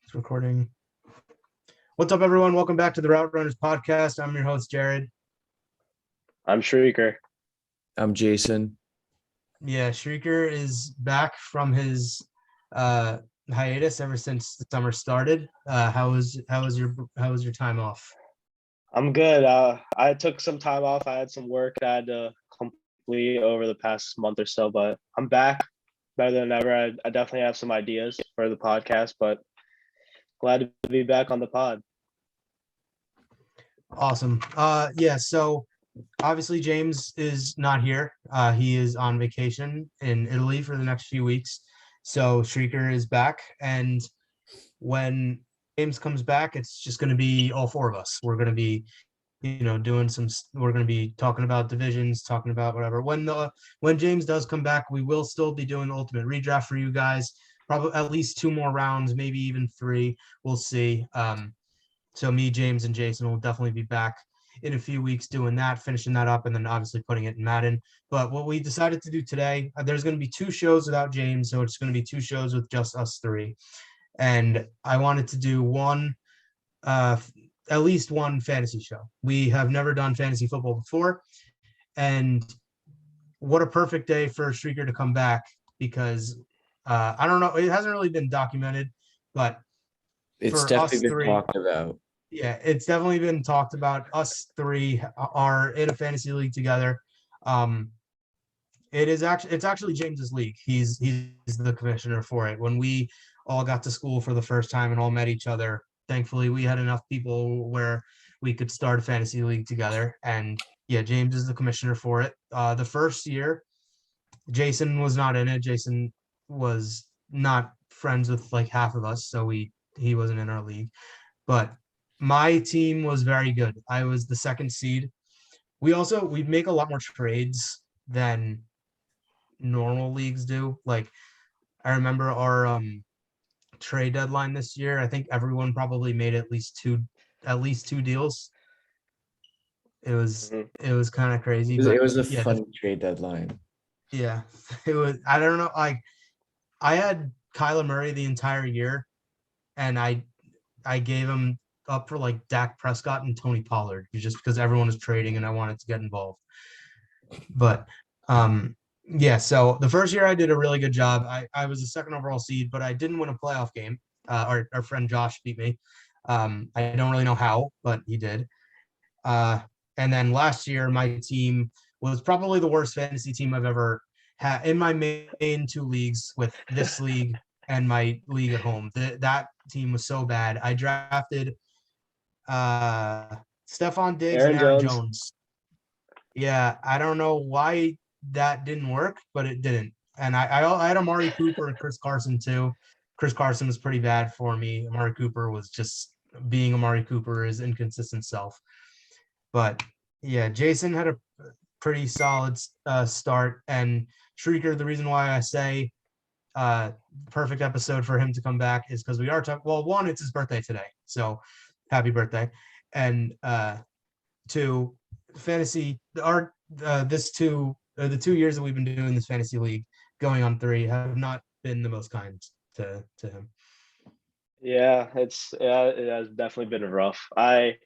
It's recording. What's up, everyone? Welcome back to the Route Runners podcast. I'm your host, Jared. I'm Shrieker. I'm Jason. Yeah, Shrieker is back from his hiatus ever since the summer started. How was your time off? I'm good. I took some time off. I had some work I had to complete over the past month or so, but I'm back better than ever. I definitely have some ideas for the podcast, but glad to be back on the pod. Awesome. Yeah, so obviously James is not here. He is on vacation in Italy for the next few weeks. So Shrieker is back, and when James comes back, it's just going to be all four of us. We're going to be, we're going to be talking about divisions, talking about whatever. When James does come back, we will still be doing the ultimate redraft for you guys. Probably at least 2 more rounds, maybe even 3. We'll see. So me, James, and Jason will definitely be back in a few weeks doing that, finishing that up, and then obviously putting it in Madden. But what we decided to do today, there's going to be 2 shows without James, so it's going to be 2 shows with just us 3. And I wanted to do at least one fantasy show. We have never done fantasy football before, and what a perfect day for Shrieker to come back, because I don't know, it hasn't really been documented, but It's for definitely us been 3, talked about. yeah, it's definitely been talked about. Us 3 are in a fantasy league together. It's actually James's league. He's the commissioner for it. When we all got to school for the first time and all met each other, thankfully we had enough people where we could start a fantasy league together. And yeah, James is the commissioner for it. The first year, Jason was not in it. Jason was not friends with like half of us, so he wasn't in our league. But my team was very good. I was the 2nd seed. We make a lot more trades than normal leagues do. Like, I remember our trade deadline this year. I think everyone probably made at least two deals. It was Mhm. it was kind of crazy, It but was a yeah, fun trade deadline. yeah. It was. I don't know. Like, I had Kyler Murray the entire year, and I gave him up for like Dak Prescott and Tony Pollard, just because everyone was trading and I wanted to get involved. But yeah, so the first year I did a really good job. I was a 2nd overall seed, but I didn't win a playoff game. Our friend Josh beat me. I don't really know how, but he did. And then last year, my team was probably the worst fantasy team I've ever had in my main 2 leagues, with this league and my league at home. That team was so bad. I drafted Stephon Diggs and Aaron Aaron Jones. Jones. Yeah, I don't know why that didn't work, but it didn't. And I had Amari Cooper and Chris Carson too. Chris Carson was pretty bad for me. Amari Cooper was just being Amari Cooper, his inconsistent self. But yeah, Jason had a pretty solid start. And Shrieker, the reason why I say perfect episode for him to come back is because we are talking. Well, 1, it's his birthday today, so happy birthday. And 2, fantasy. The 2 years that we've been doing this fantasy league, going on 3, have not been the most kind to him. Yeah, it has definitely been rough. I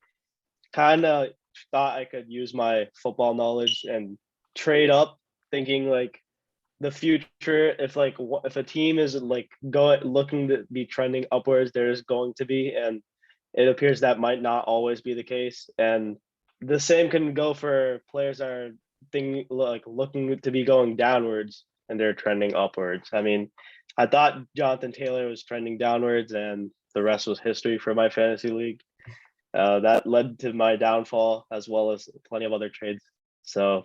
kind of thought I could use my football knowledge and trade up, thinking like the future. If a team is like looking to be trending upwards, there's going to be, and it appears that might not always be the case. And the same can go for players that are looking to be going downwards and they're trending upwards. I mean, I thought Jonathan Taylor was trending downwards, and the rest was history for my fantasy league. That led to my downfall, as well as plenty of other trades. So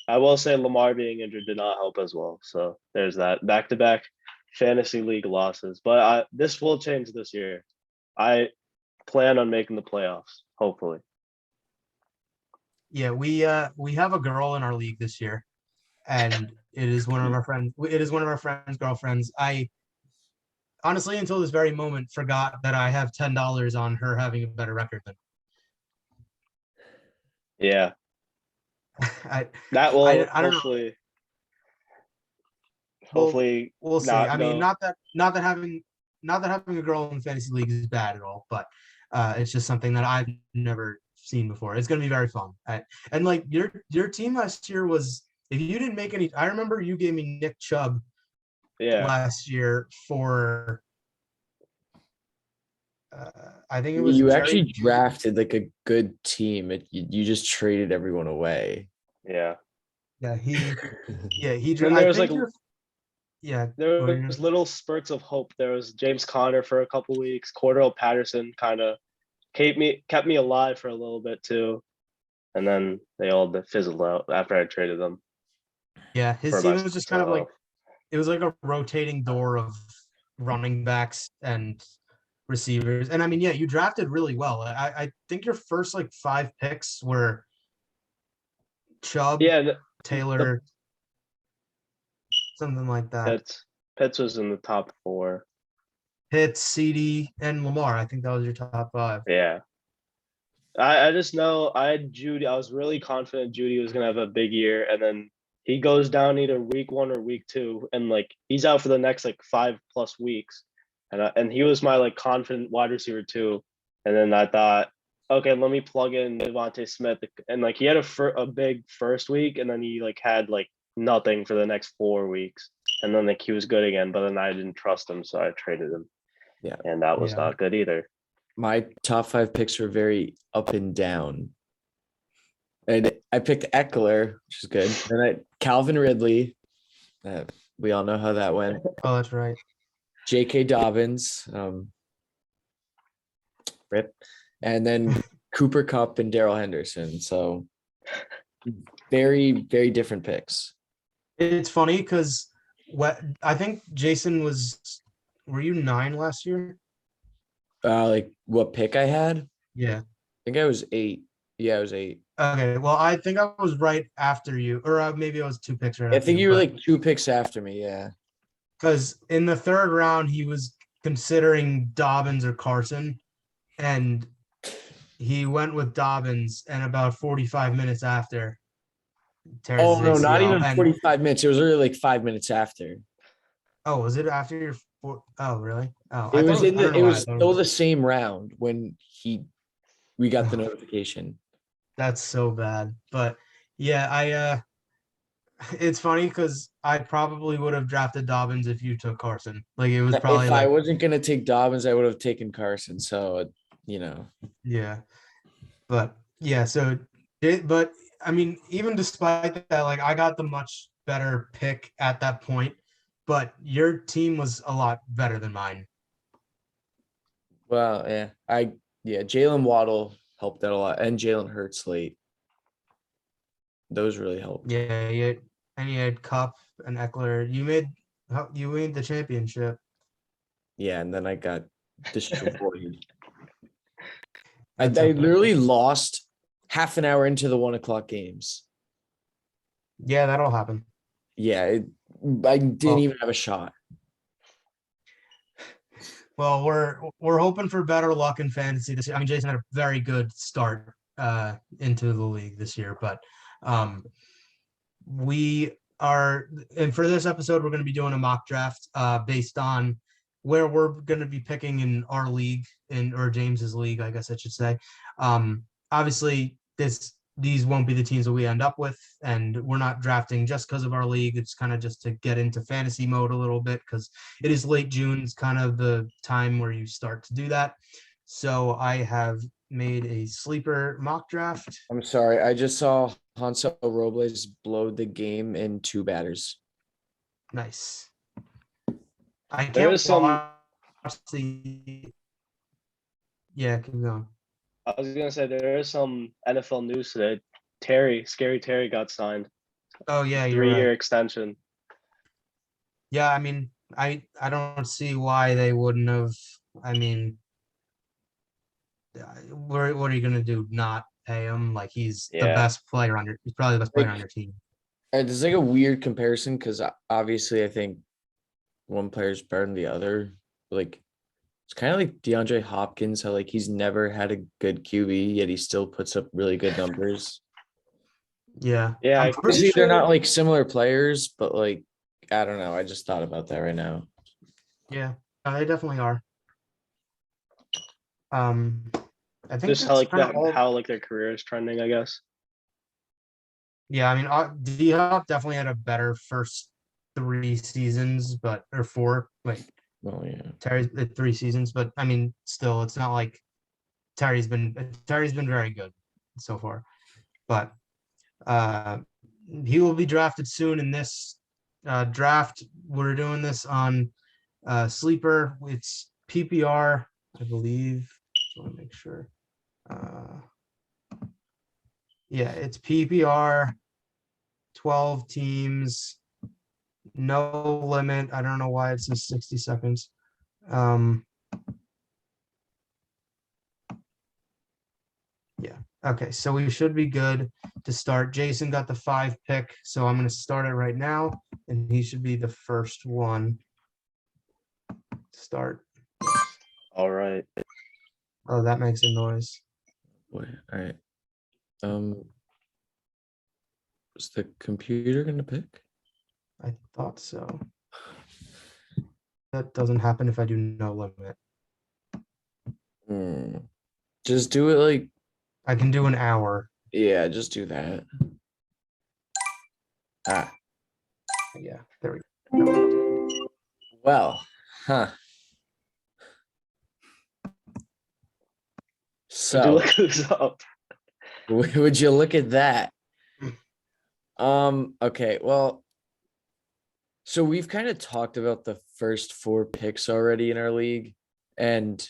I will say Lamar being injured did not help as well. So there's that back-to-back fantasy league losses. But this will change this year. I plan on making the playoffs, hopefully. Yeah, we have a girl in our league this year, and it is one of our friends. It is one of our friends' girlfriends. I honestly, until this very moment, forgot that I have $10 on her having a better record than Yeah, I. that will I don't know. hopefully We'll see. not I mean, go. not that having not that having a girl in fantasy league is bad at all, but it's just something that I've never seen before. It's gonna be very fun. And like your team last year was, if you didn't make any, I remember you gave me Nick Chubb Yeah. last year for I think it was You Jerry actually Judy. drafted like a good team. You just traded everyone away. Yeah. Yeah, he Then I there was think like you're yeah. there what were you was gonna- little spurts of hope. There was James Conner for a couple weeks. Cordell Patterson kind of kept me alive for a little bit too, and then they all fizzled out after I traded them Yeah, his for team was just kind of like myself. it was like a rotating door of running backs and receivers. And I mean, yeah, you drafted really well. I think your first like 5 picks were Chubb, Yeah, Taylor, something like that. Pitts was in the top 4. Pitts, CD, and Lamar. I think that was your top 5. Yeah. I just know I had Judy. I was really confident Judy was gonna have a big year, and then he goes down either week 1 or week 2, and like he's out for the next like 5+ weeks, and he was my like confident wide receiver too. And then I thought, okay, let me plug in Devontae Smith, and like he had a big first week, and then he like had like nothing for the next 4 weeks, and then like he was good again, but then I didn't trust him, so I traded him. Yeah. And that was Yeah. not good either. My top 5 picks were very up and down. And I picked Eckler, which is good. Then Calvin Ridley. We all know how that went. Oh, that's right. J.K. Dobbins. Rip. And then Cooper Kupp and Daryl Henderson. So very, very different picks. It's funny because what I think Jason was. Were you 9 last year? Like what pick I had? I Yeah. think I was 8. Yeah, I was 8. Okay. Well, I think I was right after you, or maybe I was 2 picks right I after think you were but- like 2 picks after me. Yeah. because in the 3rd round he was considering Dobbins or Carson, and he went with Dobbins, and about 45 minutes after. tears Oh his no, not ACL, even and- 45 minutes. It was really like 5 minutes after. Oh, was it after your? Oh, really? Oh, It was I in don't the, know it why I was thought still the same round when we got the notification. That's so bad, but yeah, it's funny because I probably would have drafted Dobbins if you took Carson. Like it was probably If I like wasn't gonna take Dobbins, I would have taken Carson. So yeah, but yeah, but I mean, even despite that, like I got the much better pick at that point, but your team was a lot better than mine. well, yeah, Jalen Waddle helped out a lot, and Jalen Hurts late. Those really helped. Yeah, and you had Cup and Eckler. You made the championship. Yeah, and then I got destroyed. I That's okay. literally lost half an hour into the 1 o'clock games. Yeah, that'll happen. Yeah, I didn't Well- even have a shot. Well, we're hoping for better luck in fantasy this year. I mean, Jason had a very good start into the league this year, but we are, and for this episode, we're going to be doing a mock draft based on where we're going to be picking in our league, or James's league, I guess I should say. Obviously, these won't be the teams that we end up with, and we're not drafting just because of our league. It's kind of just to get into fantasy mode a little bit because it is late June. It's kind of the time where you start to do that. So I have made a sleeper mock draft. I'm sorry. I just saw Hansel Robles blow the game in 2 batters. Nice. I There can't is some- watch the. Yeah, keep going. I was gonna say there is some NFL news today. Scary Terry got signed. Oh yeah, you're 3-year right. extension. Yeah, I mean, I don't see why they wouldn't have. I mean, what are you gonna do? Not pay him? Like he's the Yeah. best player on your. He's probably the best player Like- on your team. It's like a weird comparison because obviously I think one player is better than the other. Like it's kind of like DeAndre Hopkins, how like he's never had a good QB, yet he still puts up really good numbers. Yeah. Yeah, I'm I- pretty Obviously, they're sure- not like similar players, but like I don't know. I just thought about that right now. Yeah. they definitely are. I think Just how that's like kind of that, all. how like their career is trending, I guess. Yeah, I mean, D-Hop definitely had a better first 3 seasons, but or four. Wait, Oh yeah. Terry's 3 seasons, but I mean, still, it's not like Terry's been very good so far. But uh, he will be drafted soon in this draft. We're doing this on Sleeper. It's PPR, I believe. Just want to make sure. Uh, yeah, it's PPR, 12 teams, no limit. I don't know why it says 60 seconds. Yeah. Okay, so we should be good to start. Jason got the 5 pick, so I'm going to start it right now, and he should be the first one to start. All right. Oh, that makes a noise. Wait, all right. Is the computer gonna pick? I thought so. That doesn't happen if I do no limit. Just do it like, I can do an hour. yeah, just do that. Ah, Yeah, there we go. well, huh. Would you So, look who's up? would you look at that? Okay, well, so we've kind of talked about the first 4 picks already in our league, and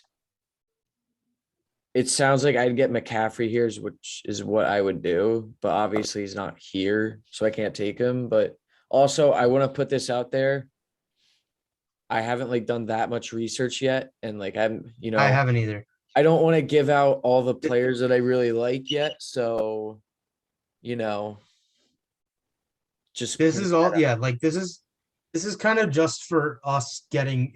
it sounds like I'd get McCaffrey here, which is what I would do, but obviously he's not here, so I can't take him. But also, I want to put this out there. I haven't like done that much research yet, and like I haven't either. I don't want to give out all the players that I really like yet. So, you know, just This put is that all, out. yeah, like this is kind of just for us getting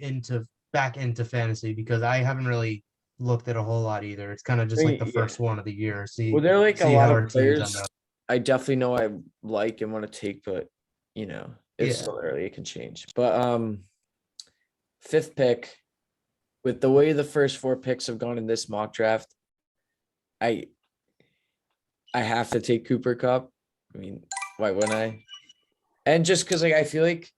back into fantasy because I haven't really looked at a whole lot either. It's kind of just like the Yeah. first one of the year. Well, there are like a See lot how of our teams players end up. I definitely know I like and want to take, but it's Yeah. still early, it can change. But 5th pick, with the way the first 4 picks have gone in this mock draft, I have to take Cooper Cup. I mean, why wouldn't I? And just because like I feel like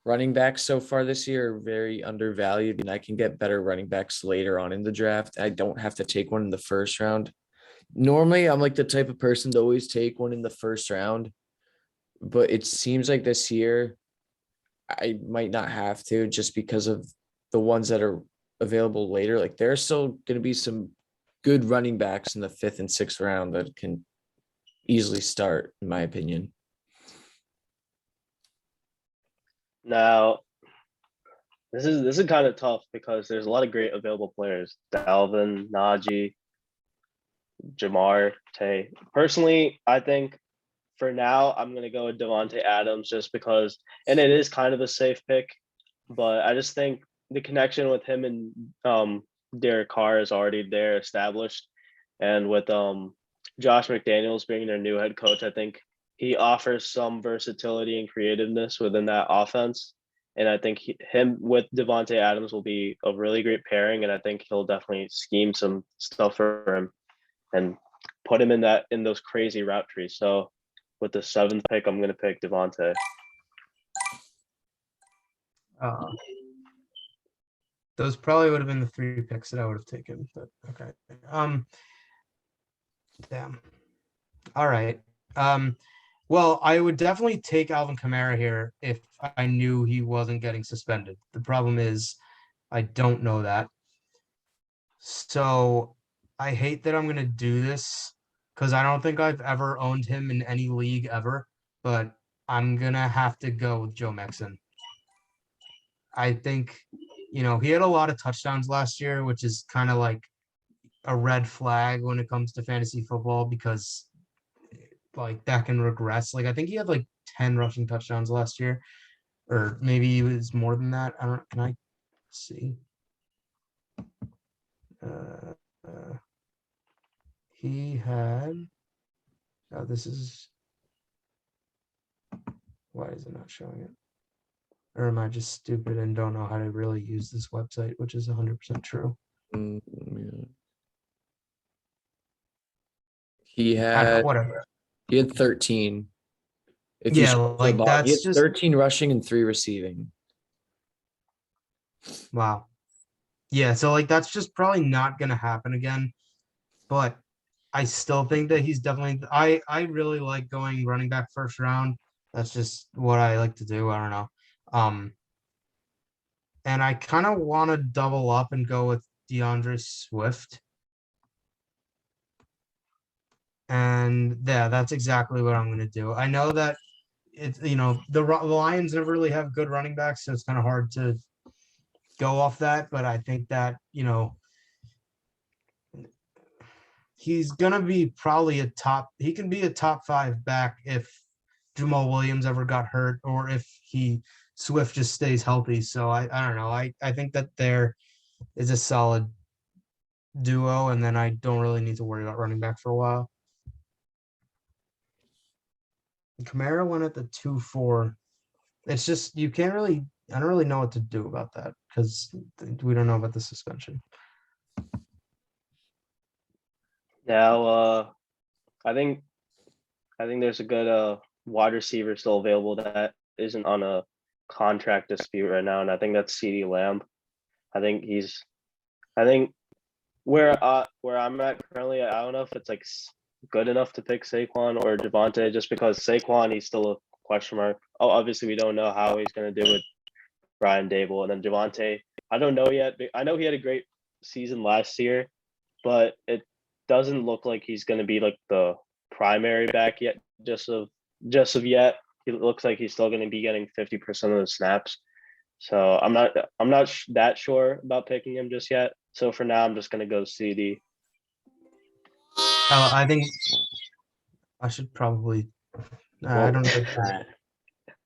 running backs so far this year are very undervalued, and I can get better running backs later on in the draft. I don't have to take one in the first round. Normally, I'm like the type of person to always take one in the first round, but it seems like this year I might not have to just because of the ones that are available later. Like there's still going to be some good running backs in the 5th and 6th round that can easily start, in my opinion. Now, this is kind of tough because there's a lot of great available players. Dalvin, Najee, Jamar, Tay. Personally, I think for now I'm gonna go with Devonte Adams just because, and it is kind of a safe pick, but I just think the connection with him and Derek Carr is already there established, and with Josh McDaniels being their new head coach, I think he offers some versatility and creativeness within that offense. And I think him with Devonte Adams will be a really great pairing, and I think he'll definitely scheme some stuff for him and put him in those crazy route trees. So with the 7th pick, I'm gonna pick Devonte. Uh, those probably would have been the 3 picks that I would have taken, but okay. Damn. All right. Well, I would definitely take Alvin Kamara here if I knew he wasn't getting suspended. The problem is I don't know that. So I hate that I'm gonna do this because I don't think I've ever owned him in any league ever, but I'm gonna have to go with Joe Mixon. I think, he had a lot of touchdowns last year, which is kind of like a red flag when it comes to fantasy football because like that can regress. Like I think he had like 10 rushing touchdowns last year, or maybe it was more than that. I don't, can I see? Uh, uh, he had, this is, why is it not showing it? Or am I just stupid and don't know how to really use this website, which is 100% true? Yeah. He I don't know, had whatever. 13. If you Yeah, scroll to the like bottom, he had that's just 13 rushing and 3 receiving. wow. Yeah, so like that's just probably not gonna happen again. But I still think that he's definitely I really like going running back first round. That's just what I like to do. I don't know. Um, and I kind of want to double up and go with DeAndre Swift. And yeah, that's exactly what I'm gonna do. I know that it's the Lions never really have good running backs, so it's kind of hard to go off that. But I think that he's gonna be probably a top. He can be a top 5 back if Jamal Williams ever got hurt or if Swift just stays healthy. So I don't know. I think that there is a solid duo, and then I don't really need to worry about running back for a while. Kamara went at the 2-4. It's just you can't really. I don't really know what to do about that because we don't know about the suspension. Now, I think there's a good wide receiver still available that isn't on a contract dispute right now, and I think that's CeeDee Lamb. I think where I'm at currently, I don't know if it's like good enough to pick Saquon or Javonte, just because Saquon, he's still a question mark. Oh, obviously we don't know how he's gonna do with Brian Dable, and then Javonte, I don't know yet. I know he had a great season last year, but it doesn't look like he's gonna be like the primary back yet. Just of yet, he looks like he's still gonna be getting 50% of the snaps. So I'm not that sure about picking him just yet. So for now, I'm just gonna go CD. I think I should probably. I don't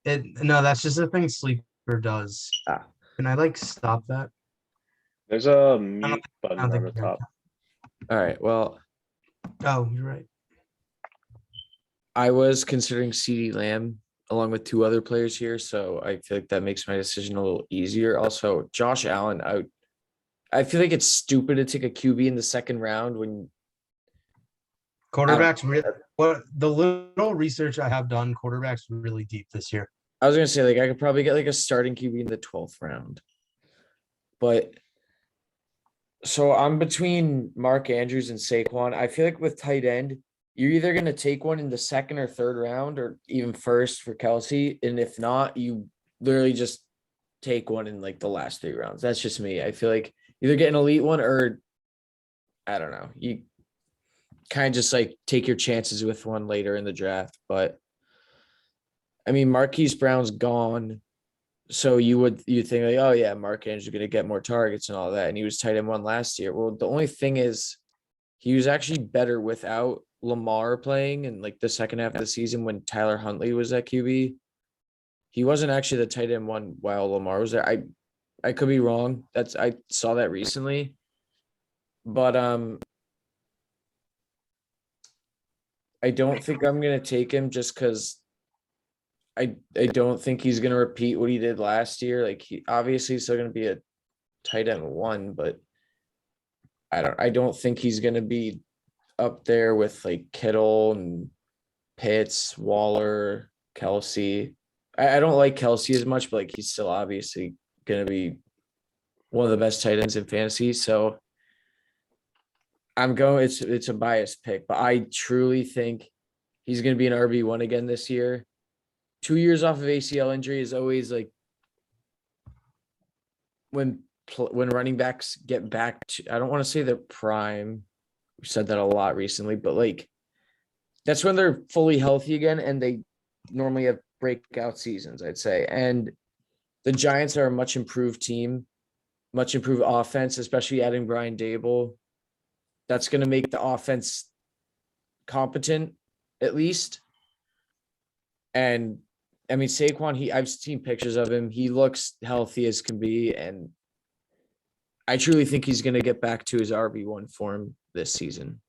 know. No, that's just a thing Sleeper does. Ah. Can I like stop that? There's a I don't, mute I button don't on think the you can. top. All right. Well, Oh, you're right. I was considering CeeDee Lamb along with 2 other players here, so I feel like that makes my decision a little easier. Also, Josh Allen, I feel like it's stupid to take a QB in the second round when Quarterbacks, what the little research I have done, quarterbacks really deep this year. I was gonna say like I could probably get like a starting QB in the 12th round. But so I'm between Mark Andrews and Saquon. I feel like with tight end, you're either gonna take one in the second or third round or even first for Kelsey. And if not, you literally just take one in like the last 3 rounds. That's just me. I feel like either get an elite one or I don't know. You kind of just like take your chances with one later in the draft. But I mean, Marquise Brown's gone. So you think like, oh yeah, Mark Andrews is going to get more targets and all that. And he was tight end 1 last year. Well, the only thing is he was actually better without Lamar playing in like the second half of the season when Tyler Huntley was at QB. He wasn't actually the tight end 1 while Lamar was there. I could be wrong. I saw that recently. But I don't think I'm gonna take him just because I don't think he's gonna repeat what he did last year. Like he obviously still gonna be a tight end 1, but I don't think he's gonna be up there with like Kittle and Pitts, Waller, Kelsey. I don't like Kelsey as much, but like he's still obviously gonna be one of the best tight ends in fantasy. So I'm going. It's a biased pick, but I truly think he's gonna be an RB1 again this year. 2 years off of ACL injury is always like when running backs get back to, I don't want to say their prime. We've said that a lot recently, but like that's when they're fully healthy again and they normally have breakout seasons, I'd say. And the Giants are a much improved team, much improved offense, especially adding Brian Dable. That's going to make the offense competent at least. And I mean, Saquon, I've seen pictures of him. He looks healthy as can be. And I truly think he's going to get back to his RB1 form this season.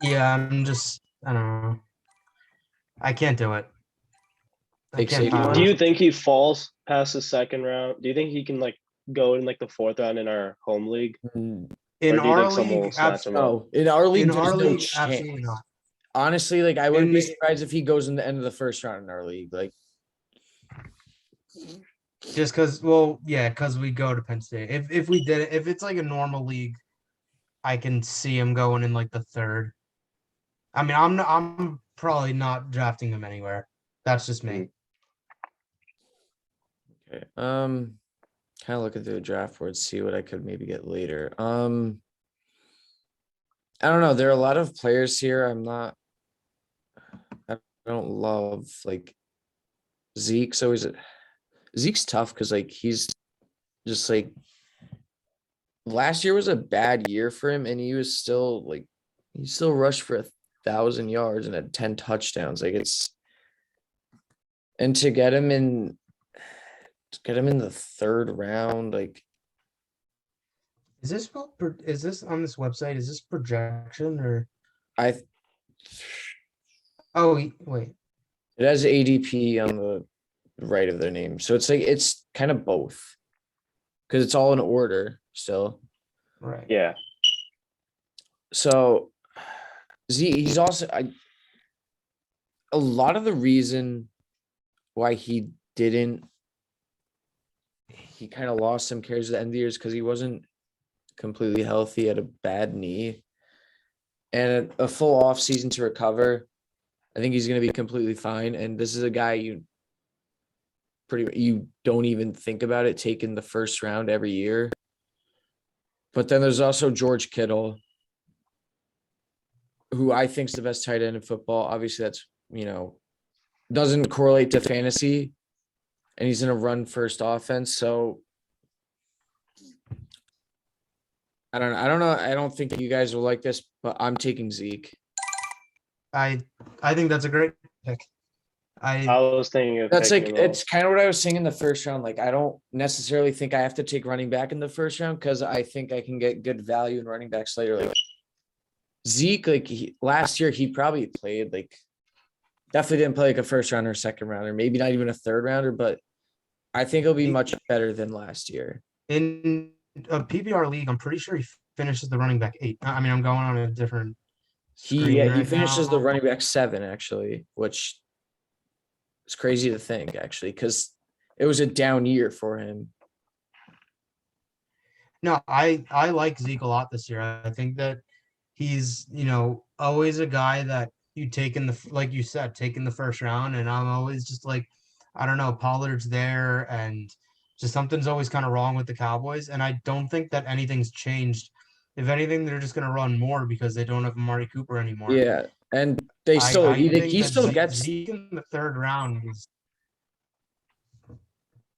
Yeah, I don't know. I can't do it. I Take can't Saquon. find Do it. you think he falls past the second round? Do you think he can like go in like the fourth round in our home league, Mm, In or do you our think someone will league, snatch him up? No, in our league, in there's our no league, chance. absolutely not. Honestly, like I wouldn't be In- surprised if he goes in the end of the first round in our league. Like, Just because, well, yeah, because we go to Penn State. If we did it, if it's like a normal league, I can see him going in like the third. I mean, I'm probably not drafting him anywhere. That's just me. okay, kind of looking through the draft board, see what I could maybe get later. I don't know. There are a lot of players here. I don't love like Zeke. So Zeke's tough because like he's just like last year was a bad year for him, and he was still like he still rushed for 1,000 yards and had 10 touchdowns. Like it's and to get him in the third round, like Is this is this on this website? Is this projection or? I Oh, wait. it has ADP on the right of their name. So it's like it's kind of both. Because it's all in order still. Right. Yeah. So he's also a lot of the reason why he kind of lost some carries at the end of the year is because he wasn't completely healthy, had a bad knee, and a full off season to recover. I think he's going to be completely fine. And this is a guy you don't even think about it taking the first round every year. But then there's also George Kittle, who I think is the best tight end in football. Obviously, that's, doesn't correlate to fantasy, and he's in a run first offense. So I don't know. I don't think you guys will like this, but I'm taking Zeke. I think that's a great pick. I was thinking of That's like, taking him it's kind of what I was saying in the first round. Like, I don't necessarily think I have to take running back in the first round because I think I can get good value in running backs later. Like Zeke, like last year, he probably played like definitely didn't play like a first rounder, second rounder, maybe not even a third rounder, but I think he'll be much better than last year. In a PPR league, I'm pretty sure he finishes the running back 8. I mean, I'm going on a different screen He right finishes the now. running back 7 actually, which is crazy to think actually, because it was a down year for him. No, I like Zeke a lot this year. I think that he's, always a guy that you take in like you said, take in the first round. And I'm always just like, I don't know, Pollard's there and just something's always kind of wrong with the Cowboys. And I don't think that anything's changed. If anything, they're just going to run more because they don't have Amari Cooper anymore. Yeah. And they still, I think he that still gets, Zeke in the third round is.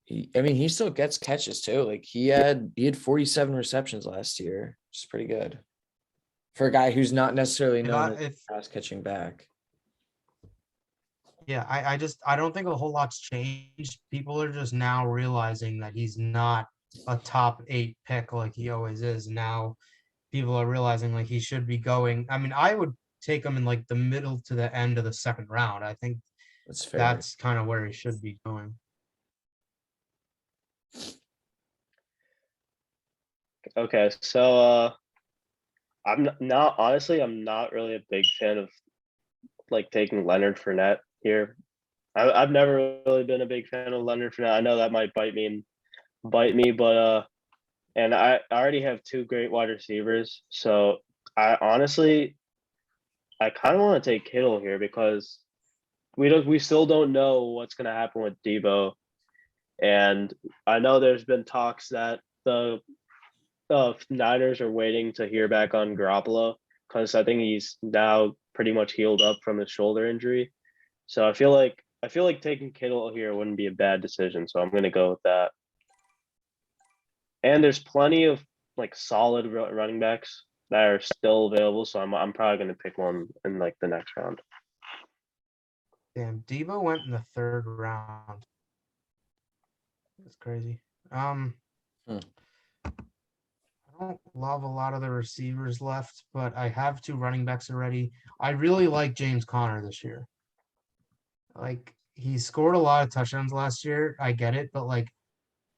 he still gets catches too. Like he had 47 receptions last year, which is pretty good for a guy who's not necessarily known as pass catching back. Yeah, I don't think a whole lot's changed. People are just now realizing that he's not a top 8 pick like he always is. Now people are realizing like he should be going. I mean, I would take him in like the middle to the end of the second round. I think That's fair. that's kind of where he should be going. Okay, so I'm not honestly, I'm not really a big fan of like taking Leonard Fournette here. I've never really been a big fan of Leonard Fournette. I know that might bite me, but and I already have 2 great wide receivers. So I honestly, I kind of want to take Kittle here because we still don't know what's gonna happen with Debo, and I know there's been talks that the Niners are waiting to hear back on Garoppolo because I think he's now pretty much healed up from his shoulder injury. So I feel like taking Kittle here wouldn't be a bad decision. So I'm gonna go with that. And there's plenty of like solid running backs that are still available. So I'm probably gonna pick one in like the next round. Damn, Debo went in the third round. That's crazy. I don't love a lot of the receivers left, but I have 2 running backs already. I really like James Conner this year. Like he scored a lot of touchdowns last year. I get it, but like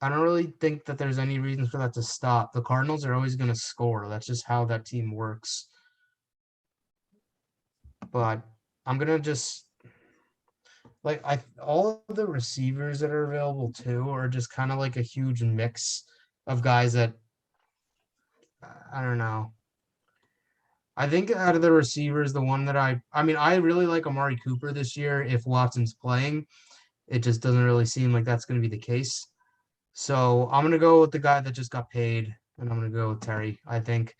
I don't really think that there's any reason for that to stop. The Cardinals are always going to score. That's just how that team works. But I'm gonna just like I all of the receivers that are available too are just kind of like a huge mix of guys that I don't know. I think out of the receivers, the one that I mean, I really like Amari Cooper this year. If Watson's playing, it just doesn't really seem like that's going to be the case. So I'm gonna go with the guy that just got paid, and I'm gonna go with Terry. I think,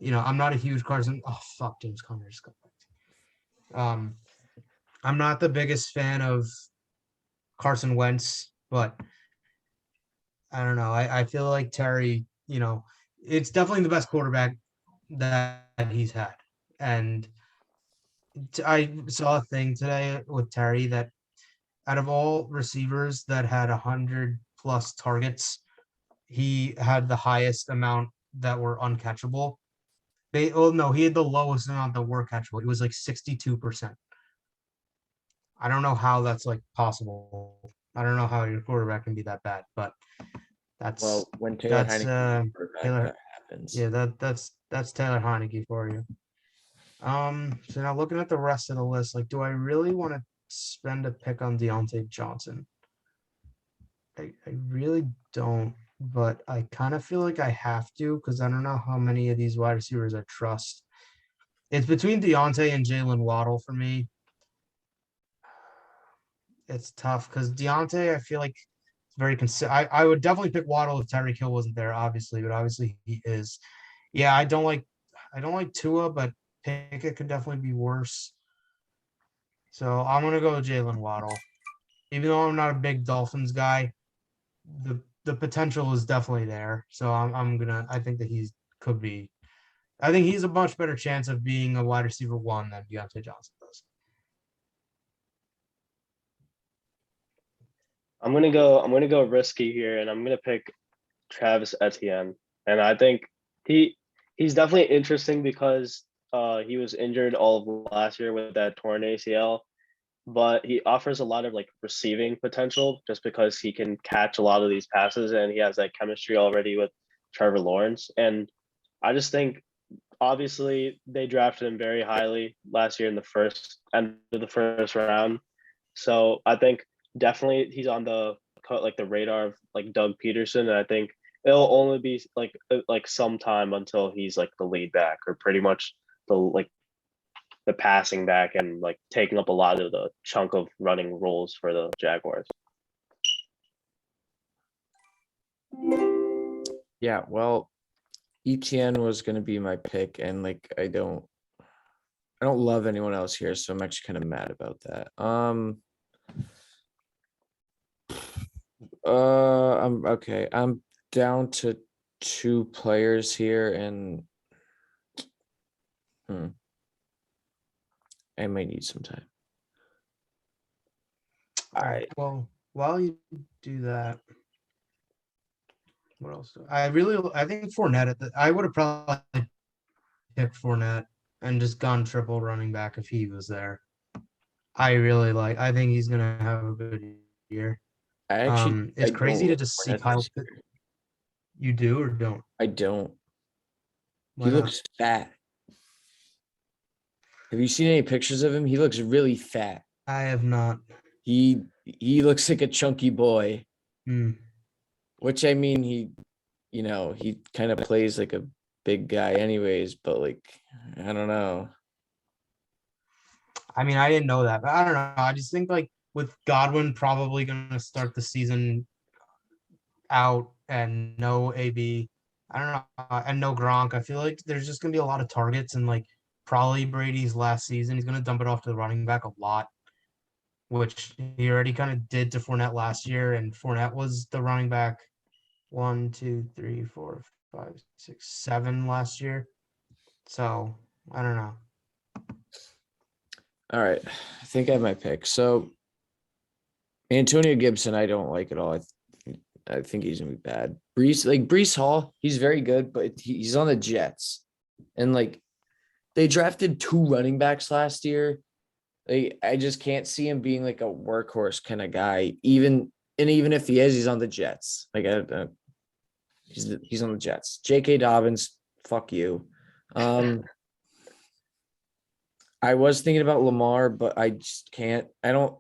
I'm not a huge Carson. Oh fuck, James Conner just got back. I'm not the biggest fan of Carson Wentz, but I don't know. I feel like Terry, it's definitely the best quarterback that he's had. And I saw a thing today with Terry that out of all receivers that had 100+ targets, he had the highest amount that were uncatchable. No, he had the lowest amount that were catchable. It was like 62%. I don't know how that's like possible. I don't know how your quarterback can be that bad, but that's Well, when Taylor that's Heineke is quarterback, Taylor. that happens. Yeah, that's Taylor Heineke for you. So now looking at the rest of the list, like, do I really want to spend a pick on Deontay Johnson? I really don't, but I kind of feel like I have to because I don't know how many of these wide receivers I trust. It's between Deontay and Jalen Waddle for me. It's tough because Deontay, I feel like it's very consistent. I would definitely pick Waddle if Tyreek Hill wasn't there, obviously, but obviously he is. Yeah, I don't like Tua, but Pickett could definitely be worse. So I'm gonna go with Jalen Waddle. Even though I'm not a big Dolphins guy, the potential is definitely there. So I think that could be. I think he's a much better chance of being a wide receiver one than Deontay Johnson does. I'm gonna go risky here, and I'm gonna pick Travis Etienne. And I think he's definitely interesting because he was injured all of last year with that torn ACL, but he offers a lot of like receiving potential just because he can catch a lot of these passes and he has that chemistry already with Trevor Lawrence. And I just think obviously they drafted him very highly last year in the first end of the first round. So I think definitely he's on the like the radar of like Doug Peterson, and I think it'll only be like some time until he's like the lead back or pretty much the passing back and like taking up a lot of the chunk of running roles for the Jaguars. Yeah, well, ETN was gonna be my pick, and like I don't love anyone else here, so I'm actually kind of mad about that. I'm okay. I'm down to 2 players here, and I might need some time. All right. Well, while you do that, what else? I think Fournette I would have probably picked Fournette and just gone triple running back if he was there. I think he's gonna have a good year. It's crazy to just see Kyle. You do or don't? I don't. Why He not? looks fat. Have you seen any pictures of him? He looks really fat. I have not. He looks like a chunky boy. Mm. Which I mean, he kind of plays like a big guy anyways, but like, I don't know. I mean, I didn't know that, but I don't know. I just think like with Godwin probably gonna start the season out and no AB, I don't know, and no Gronk. I feel like there's just gonna be a lot of targets and like probably Brady's last season. He's gonna dump it off to the running back a lot, which he already kind of did to Fournette last year, and Fournette was the running back 1, 2, 3, 4, 5, 6, 7 last year. So I don't know. All right, I think I have my pick. So Antonio Gibson, I don't like at all. I think he's gonna be bad. Breece Hall, he's very good, but he's on the Jets, and like they drafted 2 running backs last year, Like, I just can't see him being like a workhorse kind of guy. Even if he is, he's on the Jets. Like, he's on the Jets. J.K. Dobbins, fuck you. I was thinking about Lamar, but I just can't. I don't.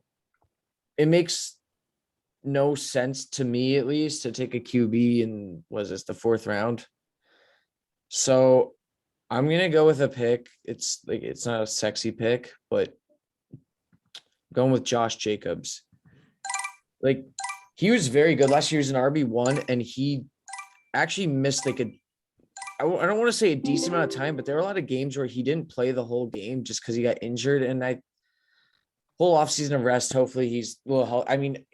It makes no sense to me, at least, to take a QB in, was this the 4th round? So I'm gonna go with a pick. It's like, it's not a sexy pick, but going with Josh Jacobs. Like, he was very good last year. He was an RB1, and he actually missed like I don't want to say a decent amount of time, but there were a lot of games where he didn't play the whole game just because he got injured. And whole offseason of rest, hopefully he's well. I mean,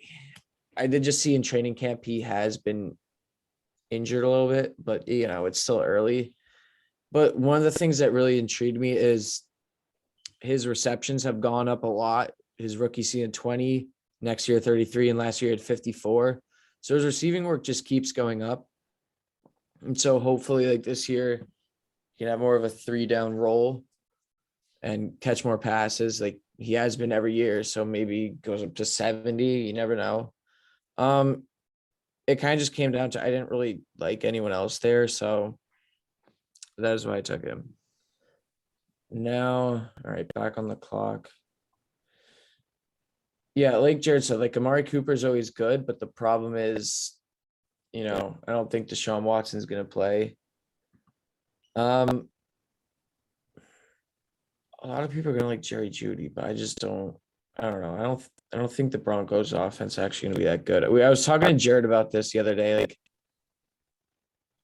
I did just see in training camp he has been injured a little bit, but it's still early. But one of the things that really intrigued me is his receptions have gone up a lot. His rookie season 20, next year 33, and last year at 54. So his receiving work just keeps going up. And so hopefully, like, this year, he can have more of a 3-down role and catch more passes. Like he has been every year. So maybe goes up to 70. You never know. It kind of just came down to, I didn't really like anyone else there. So that is why I took him. Now, all right, back on the clock. Yeah, like Jared said, like Amari Cooper is always good, but the problem is, I don't think Deshaun Watson is going to play. A lot of people are going to like Jerry Jeudy, but I just don't. I don't know. I don't think the Broncos offense is actually going to be that good. I was talking to Jared about this the other day. Like,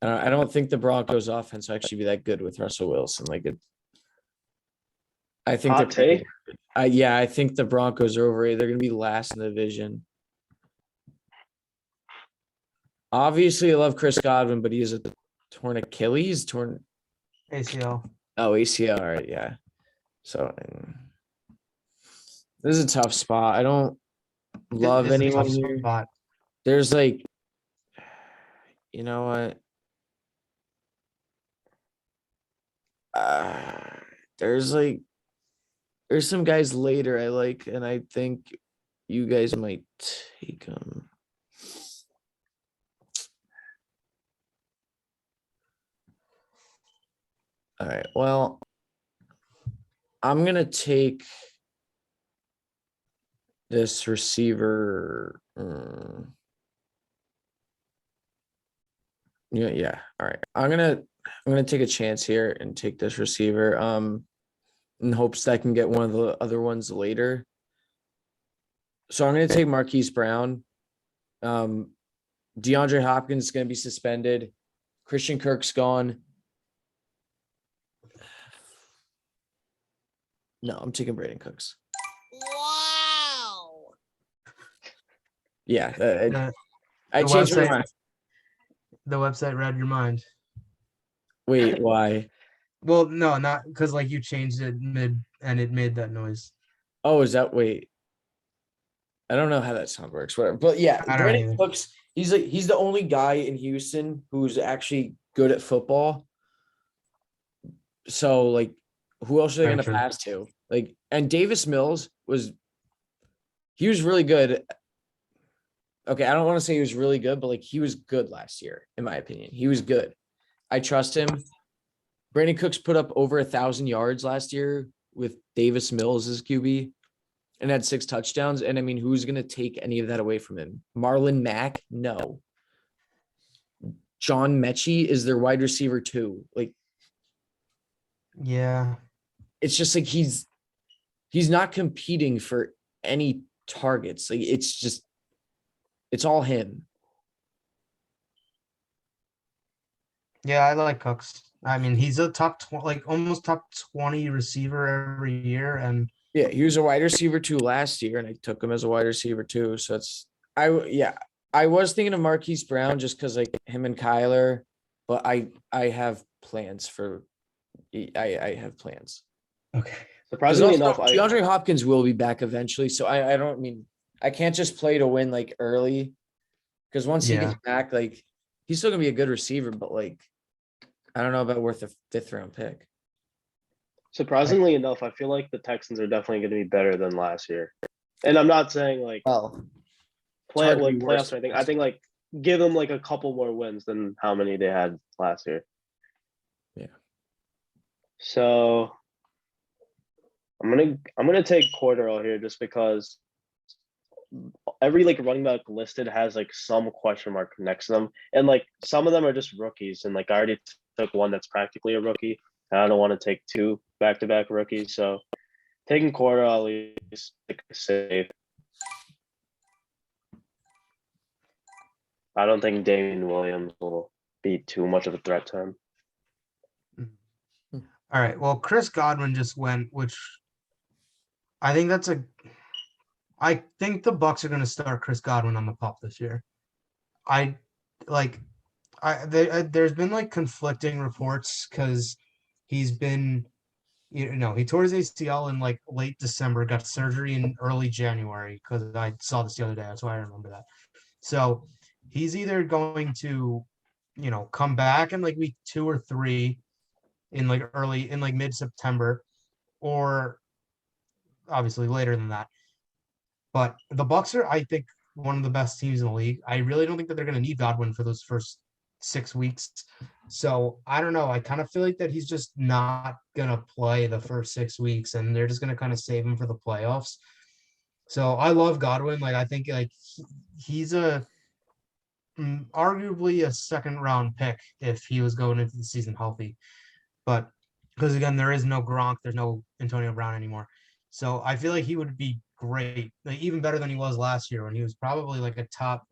I don't think the Broncos offense will actually be that good with Russell Wilson. Like, I think Hot take. I think the Broncos are overrated. They're going to be last in the division. Obviously, I love Chris Godwin, but he has a torn Achilles, ACL. Oh, ACL. All right, yeah. So this is a tough spot. I don't love It's a anyone tough here. spot. There's like, you know what? There's some guys later I like, and I think you guys might take them. All right. Well, I'm gonna take this receiver. Yeah. All right. I'm gonna take a chance here and take this receiver. In hopes that I can get one of the other ones later. So I'm gonna take Marquise Brown. DeAndre Hopkins is gonna be suspended. Christian Kirk's gone. No, I'm taking Brandon Cooks. Wow. Yeah, I the changed my website- mind. The website read your mind. Wait, why? Well, no, not because like you changed it mid and it made that noise. Oh, is that wait? I don't know how that sound works. Whatever, but yeah, I don't Brandon either. Cooks. He's the only guy in Houston who's actually good at football. So like, who else are they Very going to true. pass to? Like, and Davis Mills was really good. Okay, I don't want to say he was really good, but like he was good last year, in my opinion. He was good. I trust him. Brandon Cooks put up over 1,000 yards last year with Davis Mills as QB and had 6 touchdowns. And I mean, who's going to take any of that away from him? Marlon Mack? No. John Mechie is their wide receiver too. Like, Yeah. it's just like he's not competing for any targets. Like, it's all him. Yeah, I like Cooks. I mean, he's a almost top 20 receiver every year, and Yeah, he was a wide receiver too last year, and I took him as a wide receiver too. So I was thinking of Marquise Brown just because like him and Kyler, but I have plans for I have plans. okay. Surprisingly Also, enough, DeAndre Hopkins will be back eventually, so I don't mean I can't just play to win like early, because once he Yeah. gets back, like he's still gonna be a good receiver, but like I don't know about worth a 5th round pick. Surprisingly enough, I feel like the Texans are definitely going to be better than last year. And I'm not saying like Well, it's hard to be worse playoffs or anything. than I last think like give them like a couple more wins than how many they had last year. Yeah. So I'm gonna take Cordero here just because every like running back listed has like some question mark next to them, and like some of them are just rookies, and like I already took one that's practically a rookie. And I don't want to take two back-to-back rookies, so taking Cordero at least like safe. I don't think Damian Williams will be too much of a threat to him. All right. Well, Chris Godwin just went, which I think that's a. I think the Bucks are going to start Chris Godwin on the pup this year. I like. There's been like conflicting reports because he's been, he tore his ACL in like late December, got surgery in early January because I saw this the other day. That's why I remember that. So he's either going to, come back in like week 2 or 3 in like mid-September, or obviously later than that. But the Bucks are, I think, one of the best teams in the league. I really don't think that they're going to need Godwin for those first 6 weeks. So I don't know. I kind of feel like that he's just not going to play the first 6 weeks, and they're just going to kind of save him for the playoffs. So I love Godwin. Like I think like he's arguably a second round pick if he was going into the season healthy. But because again, there is no Gronk, there's no Antonio Brown anymore. So I feel like he would be great, like even better than he was last year when he was probably like a top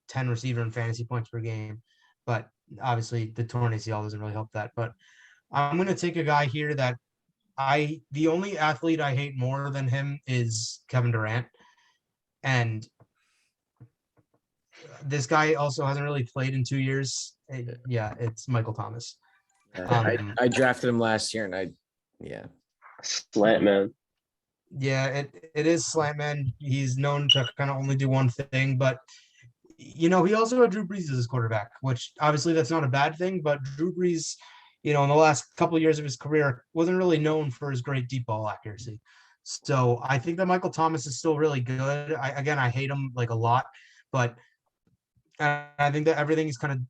10 receiver in fantasy points per game. But obviously the torn ACL doesn't really help that. But I'm gonna take a guy here that the only athlete I hate more than him is Kevin Durant. And this guy also hasn't really played in 2 years. Yeah, it's Michael Thomas. I drafted him last year, and Slant man. Yeah, it is slant man. He's known to kind of only do one thing, but he also had Drew Brees as his quarterback, which obviously that's not a bad thing. But Drew Brees, in the last couple of years of his career, wasn't really known for his great deep ball accuracy. So I think that Michael Thomas is still really good. I hate him like a lot, but I think that everything he's kind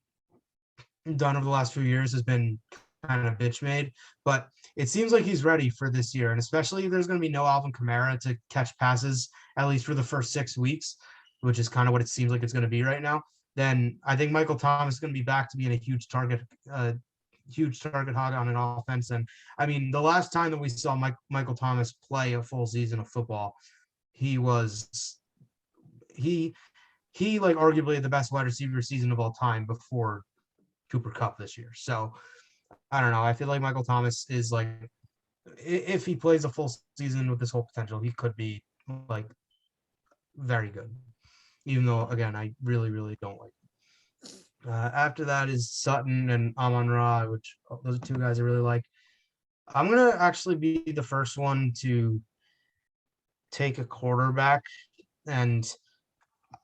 of done over the last few years has been kind of bitch made. But it seems like he's ready for this year, and especially if there's going to be no Alvin Kamara to catch passes at least for the first 6 weeks, which is kind of what it seems like it's going to be right now. Then I think Michael Thomas is going to be back to being a huge target hog on an offense. And I mean, the last time that we saw Michael Thomas play a full season of football, he like arguably the best wide receiver season of all time before Cooper Kupp this year. So I don't know. I feel like Michael Thomas is like, if he plays a full season with this whole potential, he could be like very good. Even though, again, I really, really don't like him. After that is Sutton and Amon-Ra, which those are two guys I really like. I'm going to actually be the first one to take a quarterback. And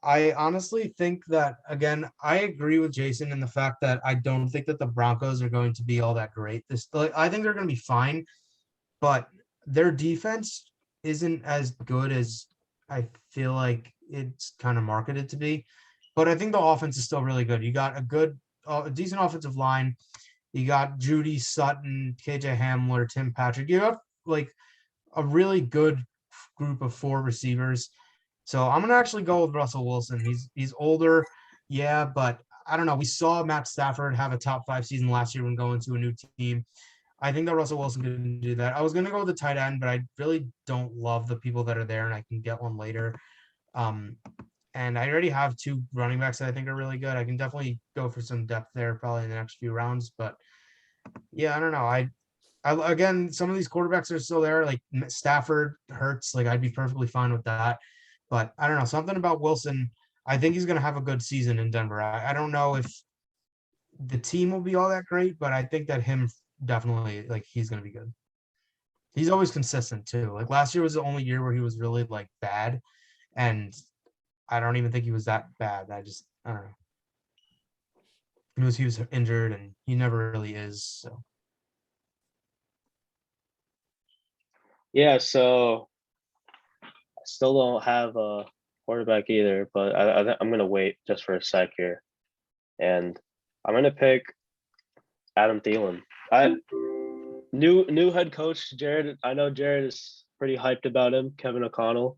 I honestly think that, again, I agree with Jason in the fact that I don't think that the Broncos are going to be all that great. I think they're going to be fine, but their defense isn't as good as I feel like it's kind of marketed to be. But I think the offense is still really good. You got a decent offensive line. You got Judy, Sutton, KJ Hamler, Tim Patrick. You have like a really good group of 4 receivers. So I'm gonna actually go with Russell Wilson. He's older, yeah, but I don't know. We saw Matt Stafford have a top 5 season last year when going to a new team. I think that Russell Wilson can do that. I was gonna go with the tight end, but I really don't love the people that are there, and I can get one later. And I already have 2 running backs that I think are really good. I can definitely go for some depth there probably in the next few rounds. But yeah, I don't know. I again, some of these quarterbacks are still there, like Stafford, Hurts. Like I'd be perfectly fine with that. But I don't know, something about Wilson. I think he's going to have a good season in Denver. I don't know if the team will be all that great, but I think that him definitely, like, he's going to be good. He's always consistent too. Like last year was the only year where he was really like bad, and I don't even think he was that bad. I don't know. He was injured, and he never really is. So Yeah, so I still don't have a quarterback either, but I'm gonna wait just for a sec here, and I'm gonna pick Adam Thielen. I new head coach Jared. I know Jared is pretty hyped about him, Kevin O'Connell,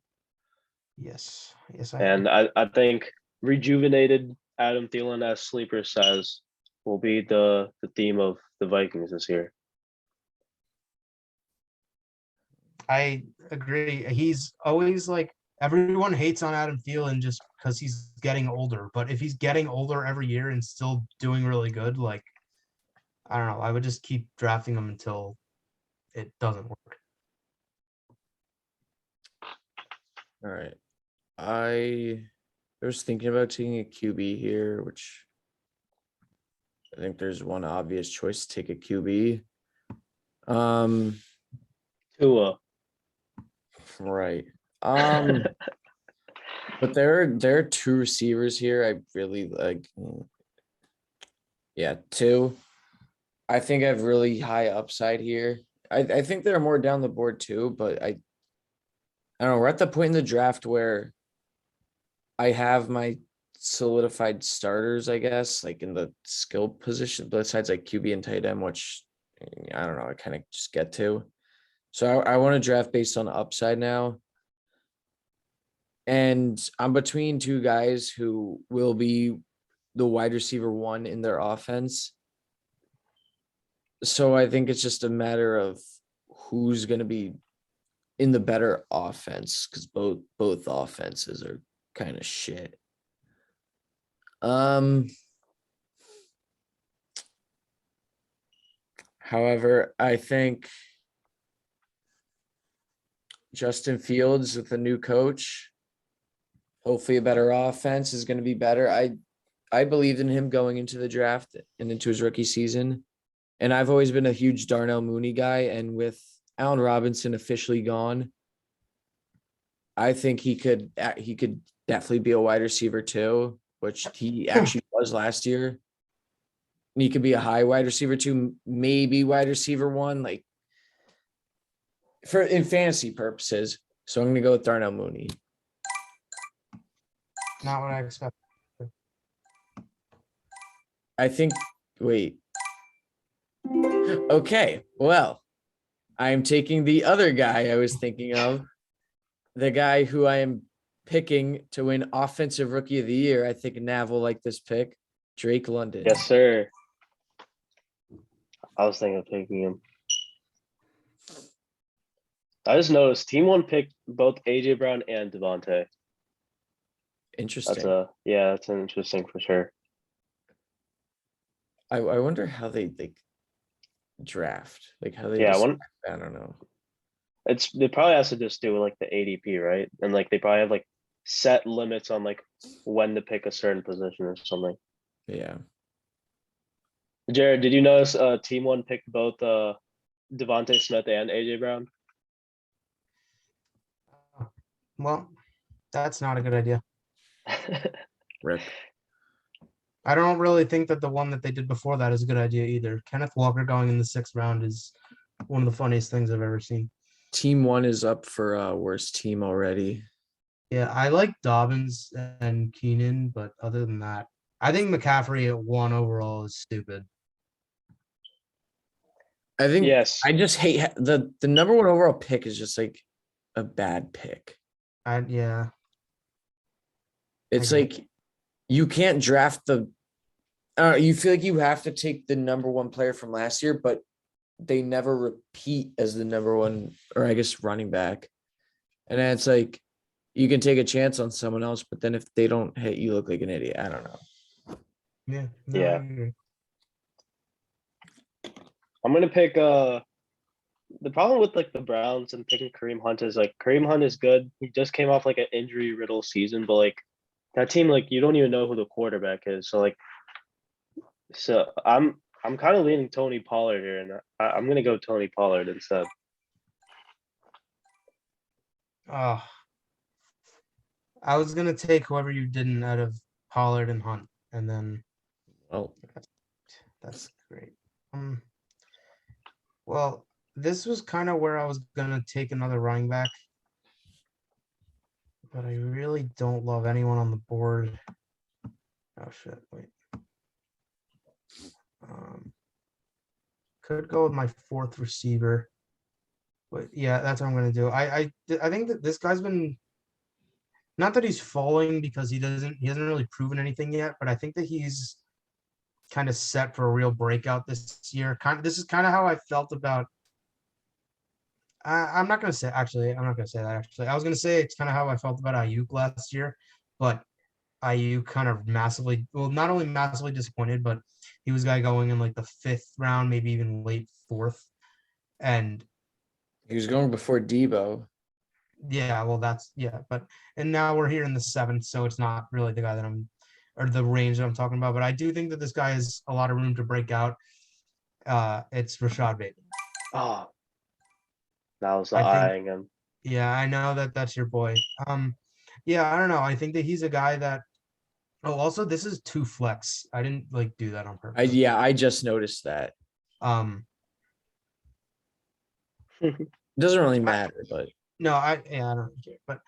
Yes, yes, I am. and I think rejuvenated Adam Thielen, as Sleeper says, will be the theme of the Vikings this year. I agree. He's always like everyone hates on Adam Thielen just because he's getting older. But if he's getting older every year and still doing really good, like I don't know, I would just keep drafting him until it doesn't work. All right. I was thinking about taking a QB here, which I think there's one obvious choice to take a QB. Tua. Right. But there are two receivers here I really like. Yeah, two. I think I have really high upside here. I think they're more down the board too, but I don't know. We're at the point in the draft where I have my solidified starters, I guess, like in the skill position, besides like QB and tight end, which I don't know, I kind of just get to. So I want to draft based on upside now. And I'm between two guys who will be the wide receiver one in their offense. So I think it's just a matter of who's going to be in the better offense, because both offenses are kind of shit. However, I think Justin Fields with a new coach, hopefully a better offense, is going to be better. I believed in him going into the draft and into his rookie season. And I've always been a huge Darnell Mooney guy. And with Allen Robinson officially gone, I think he could definitely be a wide receiver too, which he actually was last year. And he could be a high wide receiver too, maybe wide receiver one, like for in fantasy purposes. So I'm gonna go with Darnell Mooney. Not what I expected. I think wait. Okay, well, I'm taking the other guy I was thinking of, the guy who I am picking to win Offensive Rookie of the Year. I think Nav will like this pick, Drake London. Yes, sir. I was thinking of taking him. I just noticed Team One picked both AJ Brown and Devontae. Interesting. That's an interesting for sure. I wonder how they draft, like how they. Yeah, I don't know. They probably has to just do like the ADP, right? And like they probably have like set limits on like when to pick a certain position or something. Yeah. Jared, did you notice Team One picked both Devontae Smith and AJ Brown? Well, that's not a good idea. Rip. I don't really think that the one that they did before that is a good idea either. Kenneth Walker going in the 6th round is one of the funniest things I've ever seen. Team One is up for worst team already. Yeah, I like Dobbins and Keenan, but other than that, I think McCaffrey at 1 overall is stupid. I think yes. I just hate the number 1 overall pick is just like a bad pick. Yeah. It's like you can't draft you feel like you have to take the number 1 player from last year, but they never repeat as the number 1, or I guess running back. And then it's like you can take a chance on someone else, but then if they don't hit, you look like an idiot. I don't know. Yeah. Yeah. I'm gonna pick the problem with like the Browns and picking Kareem Hunt is like Kareem Hunt is good. He just came off like an injury riddle season, but like that team, like you don't even know who the quarterback is. So I'm kind of leaning Tony Pollard here, and I'm gonna go Tony Pollard instead. Oh, I was gonna take whoever you didn't out of Pollard and Hunt, and then Well, that's great. Well, this was kind of where I was gonna take another running back. But I really don't love anyone on the board. Oh shit, wait. Could go with my fourth receiver. But yeah, that's what I'm gonna do. I think that this guy's been, not that he's falling because he hasn't really proven anything yet, but I think that he's kind of set for a real breakout this year. This is kind of how I felt about. I'm not gonna say actually. I'm not gonna say that actually. I was gonna say it's kind of how I felt about Ayuk last year, but Ayuk kind of massively, well, not only massively disappointed, but he was guy going in like the 5th round, maybe even late 4th, and He was going before Debo. yeah, well, and now we're here in the 7th, so it's not really the guy that or the range that I'm talking about. But I do think that this guy has a lot of room to break out. It's Rashad Bateman. Oh, that was I think, eyeing him. yeah, I know that that's your boy. Yeah, I don't know. I think that he's a guy that. Oh, also, this is 2 flex. I didn't like do that on purpose. I just noticed that. Um, It doesn't really matter, but no, I don't really care. But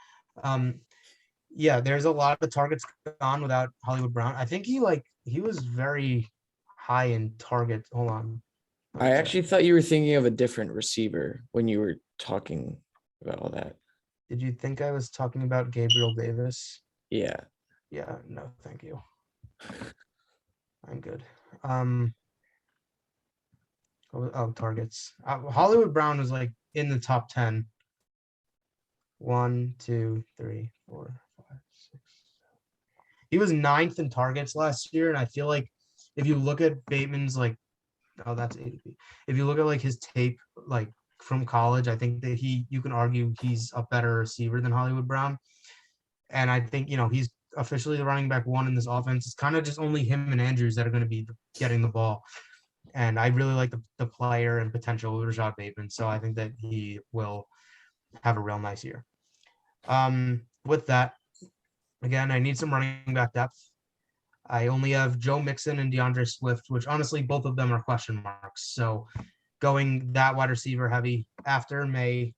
yeah, there's a lot of targets gone without Hollywood Brown. I think he was very high in targets. Hold on. Let I me check. actually thought you were thinking of a different receiver when you were talking about all that. Did you think I was talking about Gabriel Davis? Yeah. Yeah, no, thank you. I'm good. Targets. Hollywood Brown was like in the top 10. 1, 2, 3, 4, 5, 6. He was 9th in targets last year, and I feel like if you look at Bateman's that's ADP. If you look at like his tape, like from college, I think that you can argue he's a better receiver than Hollywood Brown. And I think, he's officially the running back 1 in this offense. It's kind of just only him and Andrews that are going to be getting the ball. And I really like the player and potential of Rashad Bateman. So I think that he will have a real nice year. With that, again, I need some running back depth. I only have Joe Mixon and DeAndre Swift, which honestly, both of them are question marks. So going that wide receiver heavy after May,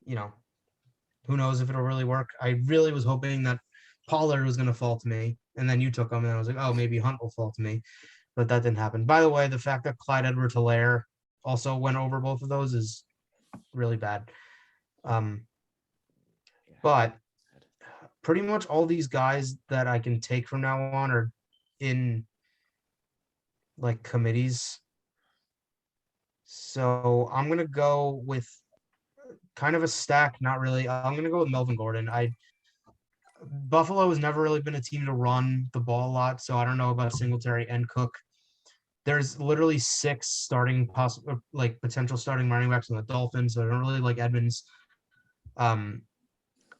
who knows if it'll really work. I really was hoping that Pollard was going to fall to me, and then you took him, and I was like, oh, maybe Hunt will fall to me, but that didn't happen. By the way, the fact that Clyde Edwards-Helaire also went over both of those is really bad. But pretty much all these guys that I can take from now on are in like committees. So I'm going to go with kind of a stack. Not really. I'm going to go with Melvin Gordon. Buffalo has never really been a team to run the ball a lot. So I don't know about Singletary and Cook. There's literally 6 potential starting running backs on the Dolphins. So I don't really like Edmonds.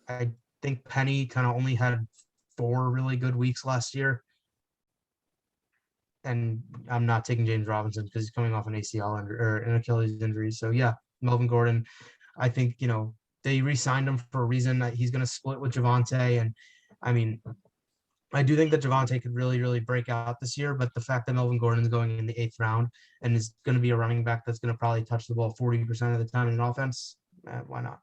I think Penny kind of only had 4 really good weeks last year. And I'm not taking James Robinson because he's coming off an ACL or an Achilles injury. So yeah, Melvin Gordon, I think, they re-signed him for a reason. He's going to split with Javonte. And I mean, I do think that Javonte could really, really break out this year, but the fact that Melvin Gordon is going in the 8th round and is going to be a running back that's going to probably touch the ball 40% of the time in an offense, why not?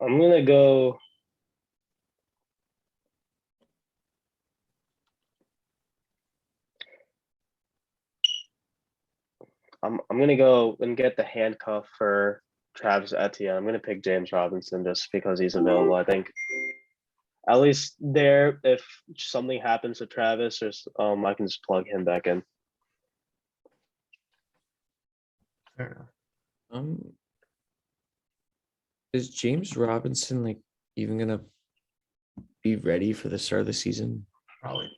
I'm gonna go. I'm gonna go and get the handcuff for Travis Etienne. I'm gonna pick James Robinson just because he's available. I think at least there, if something happens to Travis, or I can just plug him back in. Fair enough. Is James Robinson like even gonna be ready for the start of the season? Probably.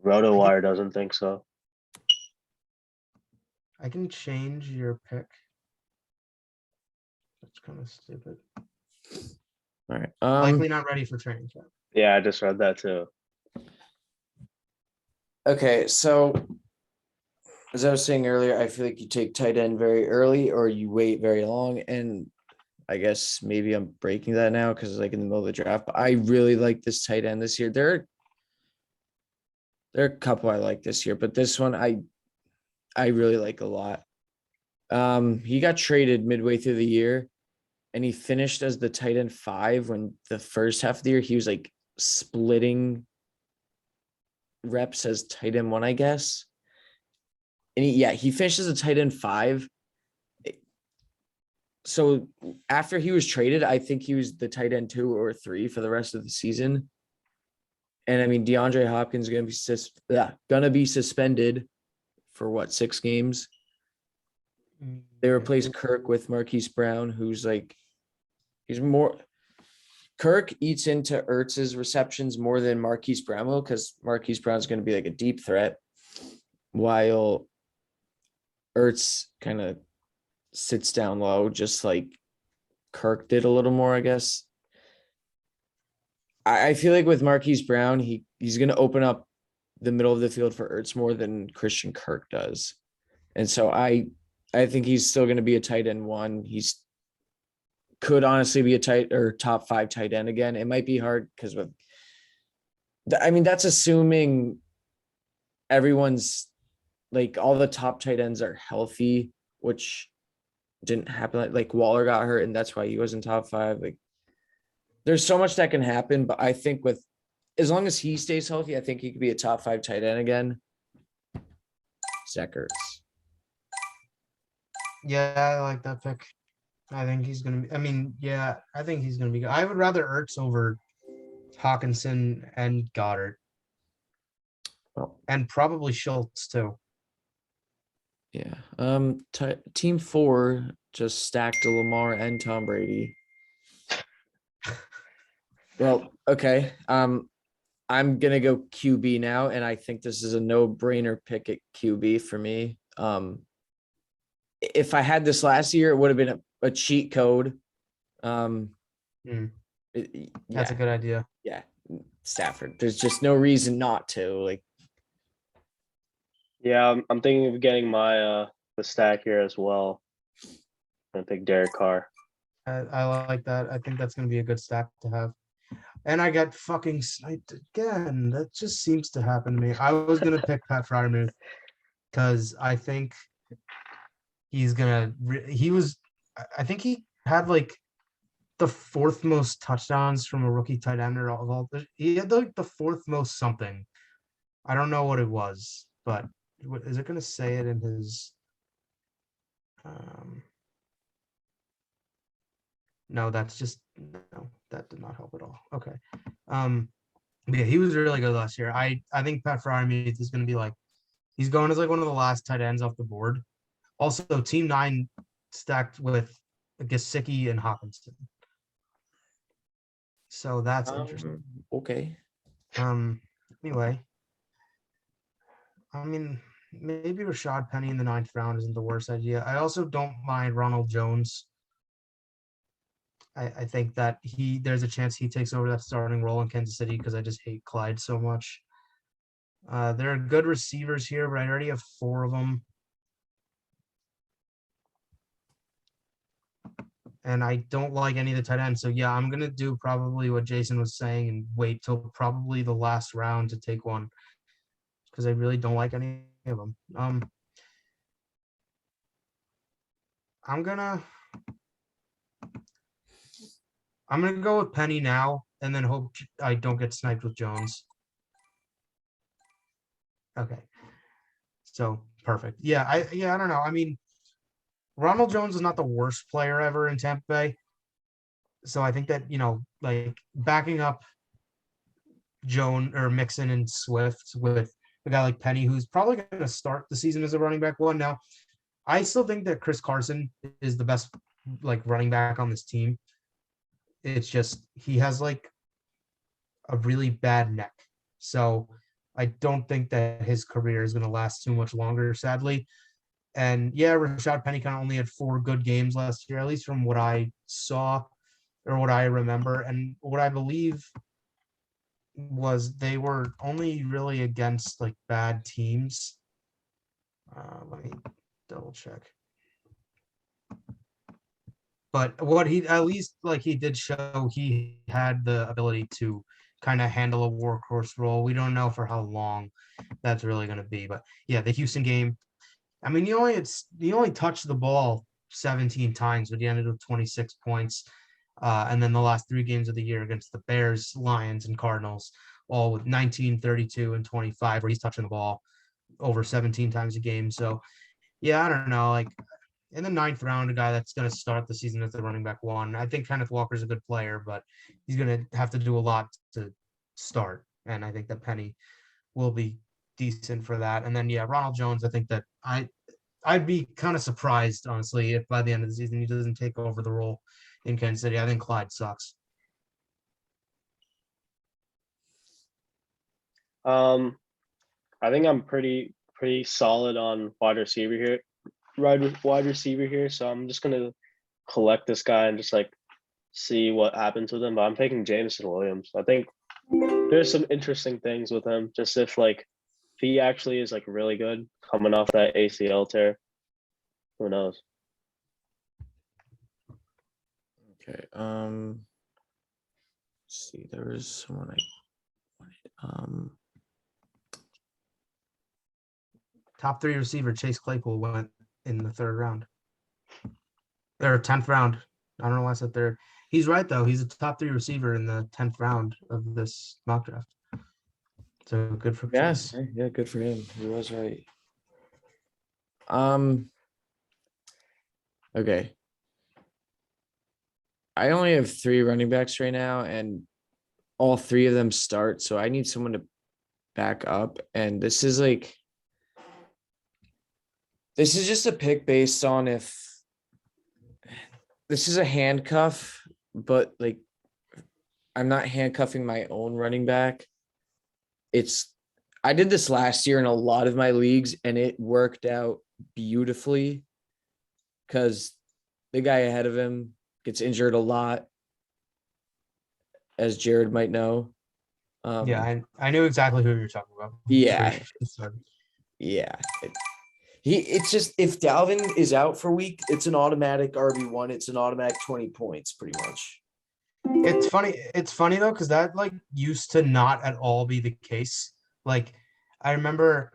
RotoWire doesn't think so. I can change your pick. That's kind of stupid. All right. Likely not ready for training camp. Yeah, I just read that too. Okay, so as I was saying earlier, I feel like you take tight end very early or you wait very long. And I guess maybe I'm breaking that now because like in the middle of the draft. But I really like this tight end this year. There are a couple I like this year, but this one I really like a lot. He got traded midway through the year, and he finished as the tight end 5 when the first half of the year he was like splitting reps as tight end 1, I guess. And he finished as a tight end 5. So after he was traded, I think he was the tight end 2 or 3 for the rest of the season. And I mean, DeAndre Hopkins is gonna be suspended for what, 6 games? They replaced Kirk with Marquise Brown, who's like, he's more. Kirk eats into Ertz's receptions more than Marquise Brown will, because Marquise Brown's going to be like a deep threat, while Ertz kind of sits down low, just like Kirk did a little more, I guess. I feel like with Marquise Brown, he's going to open up the middle of the field for Ertz more than Christian Kirk does. And so I think he's still going to be a tight end 1. He's could honestly be a tight or top 5 tight end again. It might be hard because that's assuming everyone's like all the top tight ends are healthy, which didn't happen. Like Waller got hurt and that's why he was in top 5. Like there's so much that can happen, but I think with as long as he stays healthy, I think he could be a top 5 tight end again. Zach Ertz. Yeah, I like that pick. I think he's gonna be. I mean, yeah, I think he's gonna be good. I would rather Ertz over Hawkinson and Goddard, and probably Schultz too. Yeah. Team 4 just stacked a Lamar and Tom Brady. Well, okay. I'm gonna go QB now, and I think this is a no-brainer pick at QB for me. If I had this last year, it would have been a cheat code. That's a good idea. Yeah, Stafford. There's just no reason not to. Like, Yeah, I'm thinking of getting my the stack here as well. I'm gonna pick Derek Carr. I like that. I think that's gonna be a good stack to have. And I got fucking sniped again. That just seems to happen to me. I was gonna pick Pat Fryermuth because I think he's gonna. I think he had like the 4th most touchdowns from a rookie tight end or all. He had like the 4th most something. I don't know what it was, but is it gonna say it in his? No, that's just no. That did not help at all. Okay. Yeah, he was really good last year. I think Pat Fryermuth is gonna be like, he's going as like one of the last tight ends off the board. Also, Team 9 stacked with Gesicki and Hawkinson. So that's interesting. Okay. Anyway, I mean, maybe Rashad Penny in the 9th round isn't the worst idea. I also don't mind Ronald Jones. I think that there's a chance he takes over that starting role in Kansas City because I just hate Clyde so much. There are good receivers here, but I already have 4 of them. And I don't like any of the tight ends. So yeah, I'm gonna do probably what Jason was saying and wait till probably the last round to take one because I really don't like any of them. I'm gonna go with Penny now and then hope I don't get sniped with Jones. Okay. So perfect. Yeah, I don't know. I mean, Ronald Jones is not the worst player ever in Tampa Bay. So I think that, like backing up Mixon and Swift with a guy like Penny, who's probably going to start the season as a running back 1. Now, I still think that Chris Carson is the best like running back on this team. It's just he has like a really bad neck. So I don't think that his career is going to last too much longer, sadly. And yeah, Rashad Penny kind of only had 4 good games last year, at least from what I saw or what I remember. And what I believe was they were only really against like bad teams. Let me double check. But what he at least like he did show he had the ability to kind of handle a workhorse role. We don't know for how long that's really going to be, but yeah, the Houston game. I mean, he only touched the ball 17 times, but he ended with 26 points. And then the last 3 games of the year against the Bears, Lions, and Cardinals, all with 19, 32, and 25, where he's touching the ball over 17 times a game. So yeah, I don't know. Like in the ninth round, a guy that's going to start the season as the running back one. I think Kenneth Walker's a good player, but he's going to have to do a lot to start. And I think that Penny will be decent for that. And then yeah, Ronald Jones. I think that I'd be kind of surprised honestly if by the end of the season he doesn't take over the role in Kansas City. I think Clyde sucks. I think I'm pretty solid on wide receiver here. Wide receiver here. So I'm just gonna collect this guy and just like see what happens with him. But I'm taking Jameson Williams. I think there's some interesting things with him. Just if he actually is like really good coming off that ACL tear, who knows? Okay. Let's see, there was someone I wanted. Top 3 receiver Chase Claypool went in the 3rd round. Or 10th round. I don't know why I said 3rd. He's right though. He's a top 3 receiver in the 10th round of this mock draft. So good for Yes, Chase. yeah, good for him. He was right. Okay. I only have 3 running backs right now, and all 3 of them start. So I need someone to back up. And this is just a pick based on if this is a handcuff, but like I'm not handcuffing my own running back. I did this last year in a lot of my leagues and it worked out beautifully because the guy ahead of him gets injured a lot, as Jared might know. Yeah, I knew exactly who you're talking about. Yeah. Yeah. It's just if Dalvin is out for a week, it's an automatic RB1. It's an automatic 20 points pretty much. It's funny though, because that like used to not at all be the case. Like I remember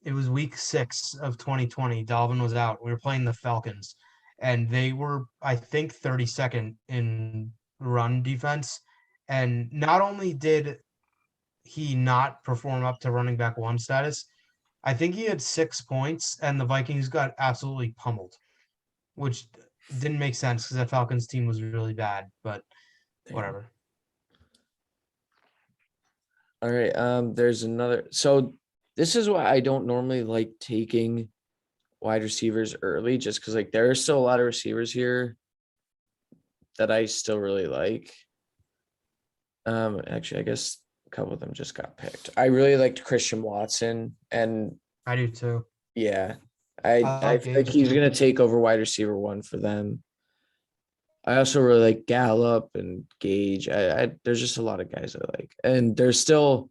it was week 6 of 2020. Dalvin was out. We were playing the Falcons, and they were, I think, 32nd in run defense. And not only did he not perform up to running back 1 status, I think he had 6 points, and the Vikings got absolutely pummeled, which didn't make sense because that Falcons team was really bad. But whatever. All right. There's another. So this is why I don't normally like taking wide receivers early, just because like there are still a lot of receivers here that I still really like. Actually, I guess a couple of them just got picked. I really liked Christian Watson, and I do too. yeah, I feel like he's gonna take over wide receiver 1 for them. I also really like Gallup and Gage. There's just a lot of guys I like, and there's still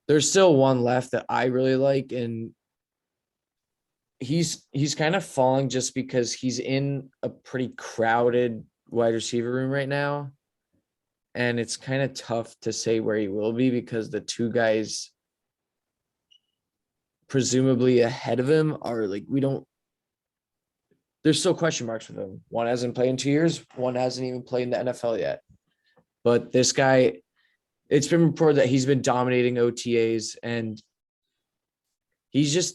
one left that I really like, and he's kind of falling just because he's in a pretty crowded wide receiver room right now, and it's kind of tough to say where he will be because the 2 guys presumably ahead of him are like there's still question marks with him. One hasn't played in 2 years. One hasn't even played in the NFL yet. But this guy, it's been reported that he's been dominating OTAs, and he's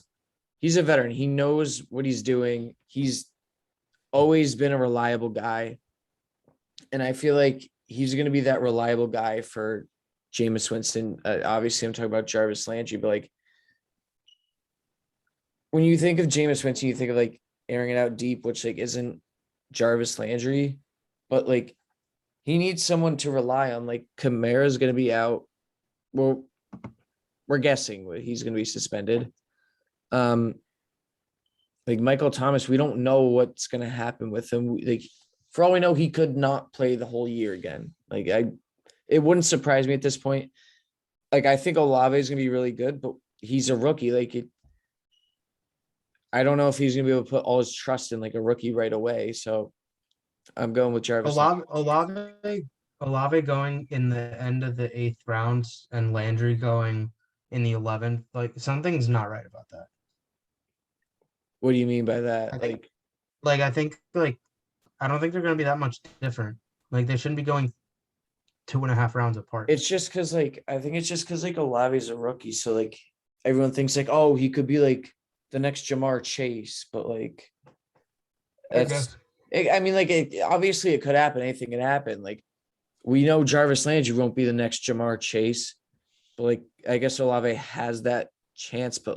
a veteran. He knows what he's doing. He's always been a reliable guy. And I feel like he's going to be that reliable guy for Jameis Winston. Obviously, I'm talking about Jarvis Landry, but like when you think of Jameis Winston, you think of like airing it out deep, which like isn't Jarvis Landry, but like he needs someone to rely on. Like Kamara's going to be out. Well, we're guessing he's going to be suspended. Like Michael Thomas, we don't know what's going to happen with him. Like for all we know, he could not play the whole year again. Like it wouldn't surprise me at this point. Like I think Olave is going to be really good, but he's a rookie. I don't know if he's going to be able to put all his trust in like a rookie right away. So I'm going with Jarvis. Olave going in the end of the 8th round and Landry going in the 11th. Like something's not right about that. What do you mean by I that? think, I think I don't think they're gonna be that much different. Like they shouldn't be going 2.5 rounds apart. It's just because I think it's just because Olave's a rookie, so everyone thinks oh, he could be the next Jamar Chase, but that's obviously it could happen. Anything can happen. We know Jarvis Landry won't be the next Jamar Chase, but I guess Olave has that chance, but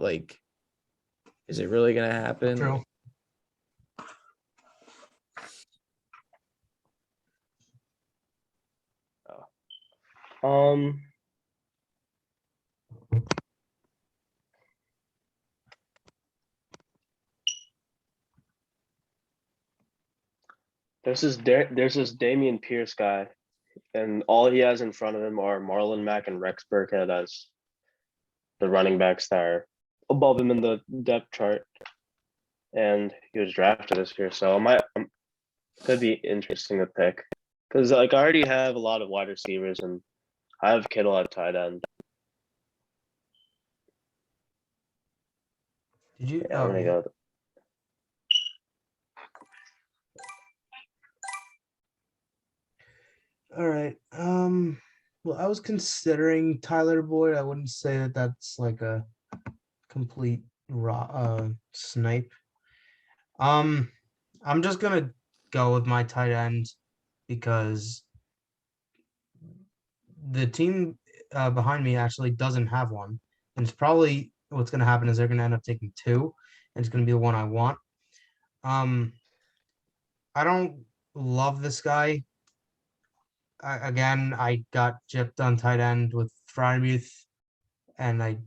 is it really gonna happen? True. There's this Damian Pierce guy, and all he has in front of him are Marlon Mack and Rex Burkhead as the running backs that are above him in the depth chart. And he was drafted this year, so could be interesting to pick because I already have a lot of wide receivers, and I have Kittle at tight end. Did you? Yeah, I'm gonna go. All right. Well, I was considering Tyler Boyd. I wouldn't say that that's a complete snipe. I'm just gonna go with my tight end because the team behind me actually doesn't have one, and it's probably what's gonna happen is they're gonna end up taking 2, and it's gonna be the one I want. I don't love this guy. I got gypped on tight end with Fryermuth, and I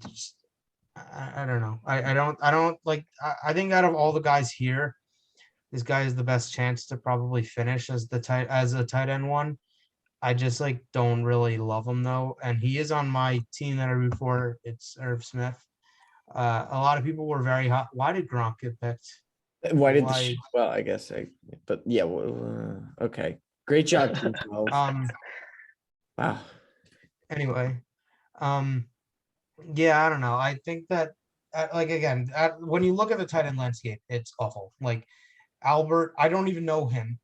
don't know. I don't like. I think out of all the guys here, this guy is the best chance to probably finish as a tight end one. I just don't really love him though, and he is on my team that I root for. It's Irv Smith. A lot of people were very hot. Why did Gronk get picked? Why did well, I guess but yeah, okay. Great job, Team 12. Wow. Anyway, yeah, I don't know. I think that when you look at the tight end landscape, it's awful. Albert, I don't even know him.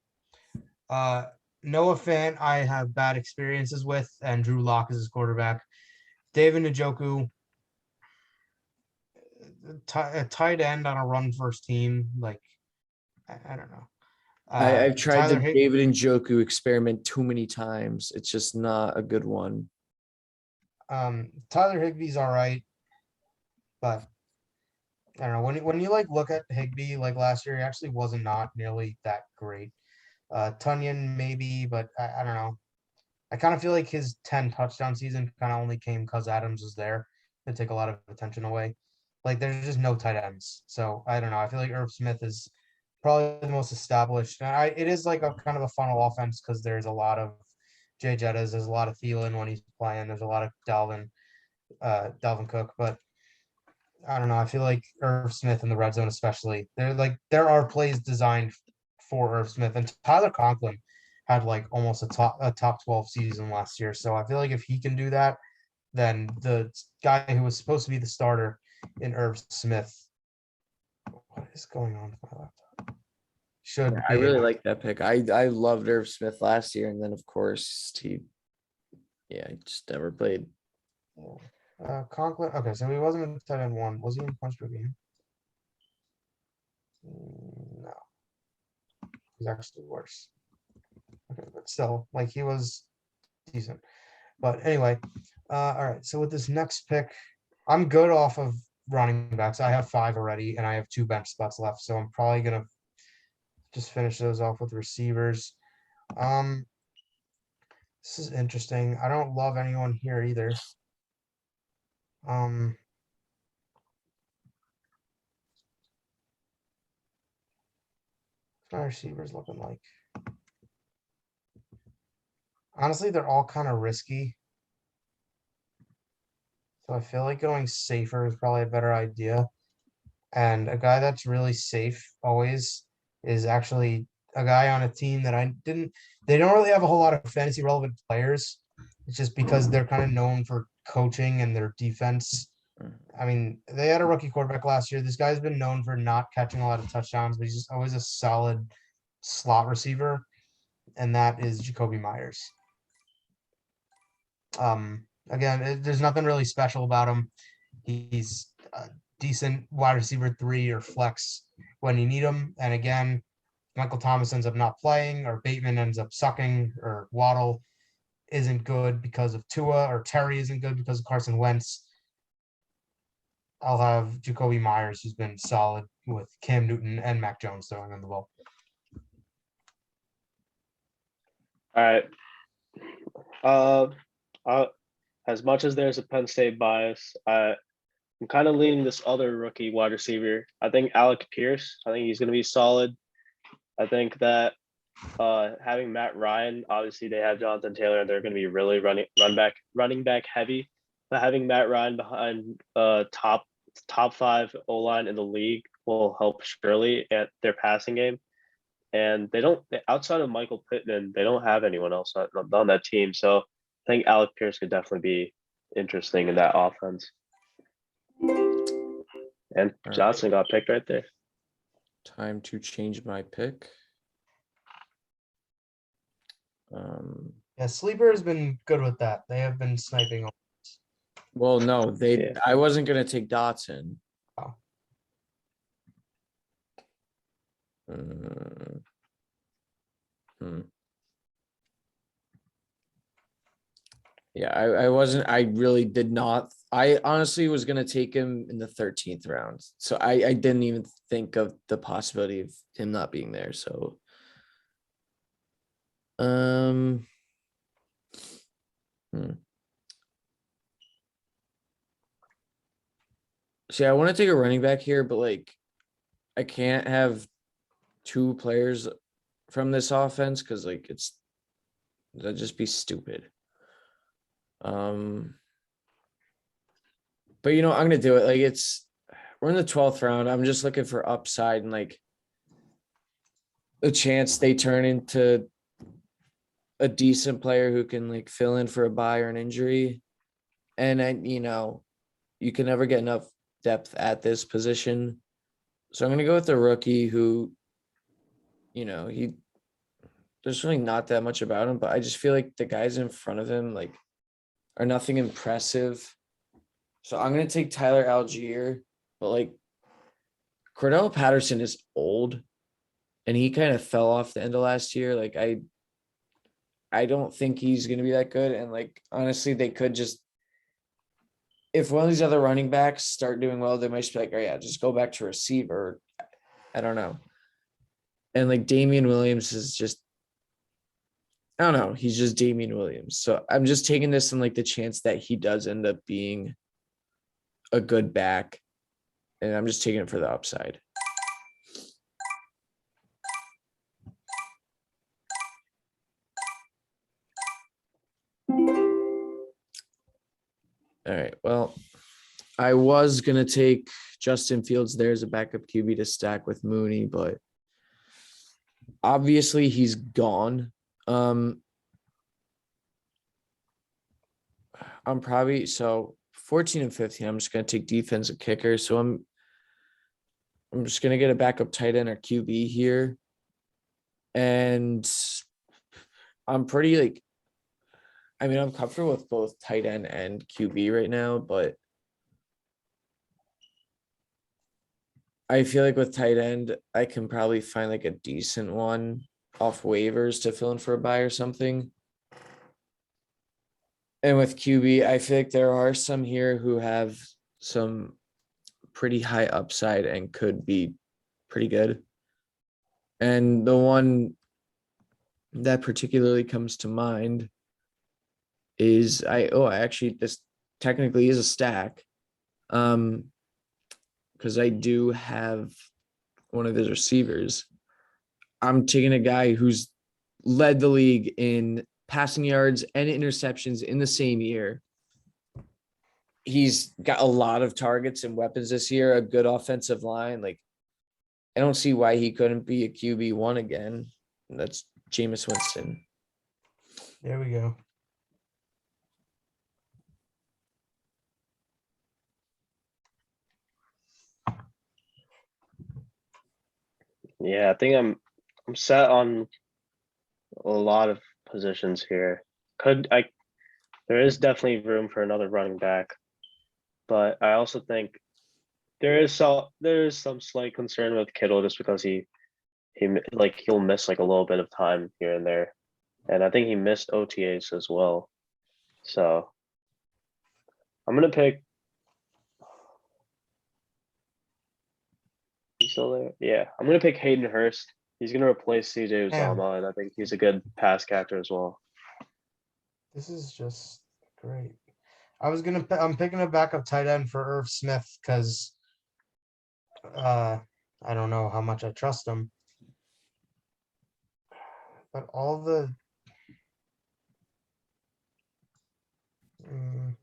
Noah Fant, I have bad experiences with, and Drew Lock is his quarterback. David Njoku, a tight end on a run first team. I don't know. I've tried Tyler the David Njoku experiment too many times. It's just not a good one. Tyler Higbee's all right, but I don't know. When you look at Higbee last year, he actually wasn't not nearly that great. Tunyon maybe, but I don't know. I kind of feel like his 10 touchdown season kind of only came because Adams was there to take a lot of attention away. There's just no tight ends. So I don't know. I feel like Irv Smith is probably the most established. And it is a kind of a funnel offense because there's a lot of Jay Jettas, there's a lot of Thielen when he's playing, there's a lot of Dalvin Cook, but I don't know. I feel like Irv Smith in the red zone, especially, there are plays designed for Irv Smith, and Tyler Conklin had almost a top 12 season last year. So I feel like if he can do that, then the guy who was supposed to be the starter in Irv Smith, what is going on with my laptop? I really like that pick. I loved Irv Smith last year, and then of course he just never played. Conklin. Okay, so he wasn't in tight end 1. Was he in punch per game? No. He's actually worse. Okay, but still, he was decent. But anyway, all right. So with this next pick, I'm good off of running backs. I have 5 already, and I have 2 bench spots left. So I'm probably gonna just finish those off with receivers. This is interesting. I don't love anyone here either. My receivers looking like? Honestly, they're all kind of risky. So I feel like going safer is probably a better idea. And a guy that's really safe always is actually a guy on a team that they don't really have a whole lot of fantasy relevant players. It's just because they're kind of known for coaching and their defense. I mean, they had a rookie quarterback last year. This guy's been known for not catching a lot of touchdowns, but he's just always a solid slot receiver, and that is Jacoby Myers. Again, there's nothing really special about him. He's a decent wide receiver 3 or flex when you need him. And again, Michael Thomas ends up not playing, or Bateman ends up sucking, or Waddle isn't good because of Tua, or Terry isn't good because of Carson Wentz. I'll have Jacoby Myers, who's been solid with Cam Newton and Mac Jones throwing on the ball. All right. As much as there's a Penn State bias, I'm kind of leaning this other rookie wide receiver. I think Alec Pierce. I think he's going to be solid. I think that having Matt Ryan, obviously they have Jonathan Taylor, and they're going to be really running back heavy. But having Matt Ryan behind top 5 O-line in the league will help surely at their passing game. And outside of Michael Pittman, they don't have anyone else on that team. So I think Alec Pierce could definitely be interesting in that offense. And Johnson got picked right there. Time to change my pick. Yeah, Sleeper has been good with that. They have been sniping. Well, no, Yeah. I wasn't gonna take Dotson. Oh. Yeah, I wasn't. I really did not. I honestly was gonna take him in the 13th round, so I didn't even think of the possibility of him not being there. So, See, I want to take a running back here, but like, I can't have 2 players from this offense because like that'd just be stupid. But I'm gonna do it. Like we're in the 12th round. I'm just looking for upside and like a chance they turn into a decent player who can like fill in for a bye or an injury. And then, you can never get enough depth at this position. So I'm gonna go with a rookie who, there's really not that much about him, but I just feel like the guys in front of him like are nothing impressive. So I'm gonna take Tyler Algier, but like Cordell Patterson is old and he kind of fell off the end of last year. Like I don't think he's gonna be that good. And like honestly, they could just, if one of these other running backs start doing well, they might just be like, oh yeah, just go back to receiver. I don't know. And like Damian Williams is just, I don't know. He's just Damian Williams. So I'm just taking this in like the chance that he does end up being a good back. And I'm just taking it for the upside. All right. Well, I was going to take Justin Fields there as a backup QB to stack with Mooney, but obviously he's gone. I'm probably 14 and 15. I'm just going to take defensive kicker. So I'm just going to get a backup tight end or QB here. And I'm pretty I'm comfortable with both tight end and QB right now, but I feel like with tight end, I can probably find like a decent one off waivers to fill in for a buy or something. And with QB, I feel like there are some here who have some pretty high upside and could be pretty good. And the one that particularly comes to mind is this technically is a stack. Because I do have one of his receivers. I'm taking a guy who's led the league in passing yards and interceptions in the same year. He's got a lot of targets and weapons this year, a good offensive line. Like, I don't see why he couldn't be a QB1 again. That's Jameis Winston. There we go. Yeah, I think I'm set on a lot of positions here. There is definitely room for another running back, but I also think there is some slight concern with Kittle just because he'll miss like a little bit of time here and there, and I think he missed OTAs as well. So I'm gonna pick. He's still there? Yeah, I'm gonna pick Hayden Hurst. He's gonna replace CJ Damn. Uzomah, and I think he's a good pass catcher as well. This is just great. I'm picking a backup tight end for Irv Smith because I don't know how much I trust him. But all the mm,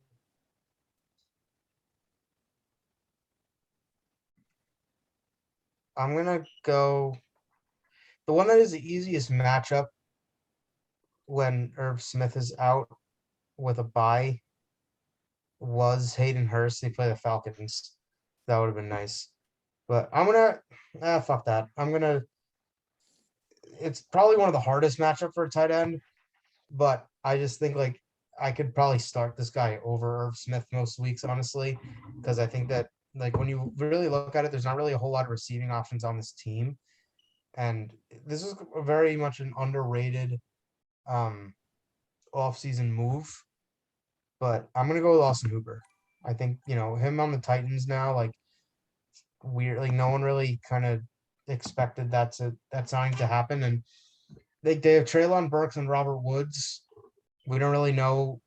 I'm gonna go the one that is the easiest matchup when Irv Smith is out with a bye was Hayden Hurst. They play the Falcons. That would have been nice. But I'm gonna fuck that. It's probably one of the hardest matchup for a tight end, but I just think like I could probably start this guy over Irv Smith most weeks, honestly, because I think that like when you really look at it, there's not really a whole lot of receiving options on this team. And this is a very much an underrated off-season move. But I'm gonna go with Austin Hooper. I think, him on the Titans now, like weird, like no one really kind of expected that signing to happen. And they have Treylon Burks and Robert Woods. We don't really know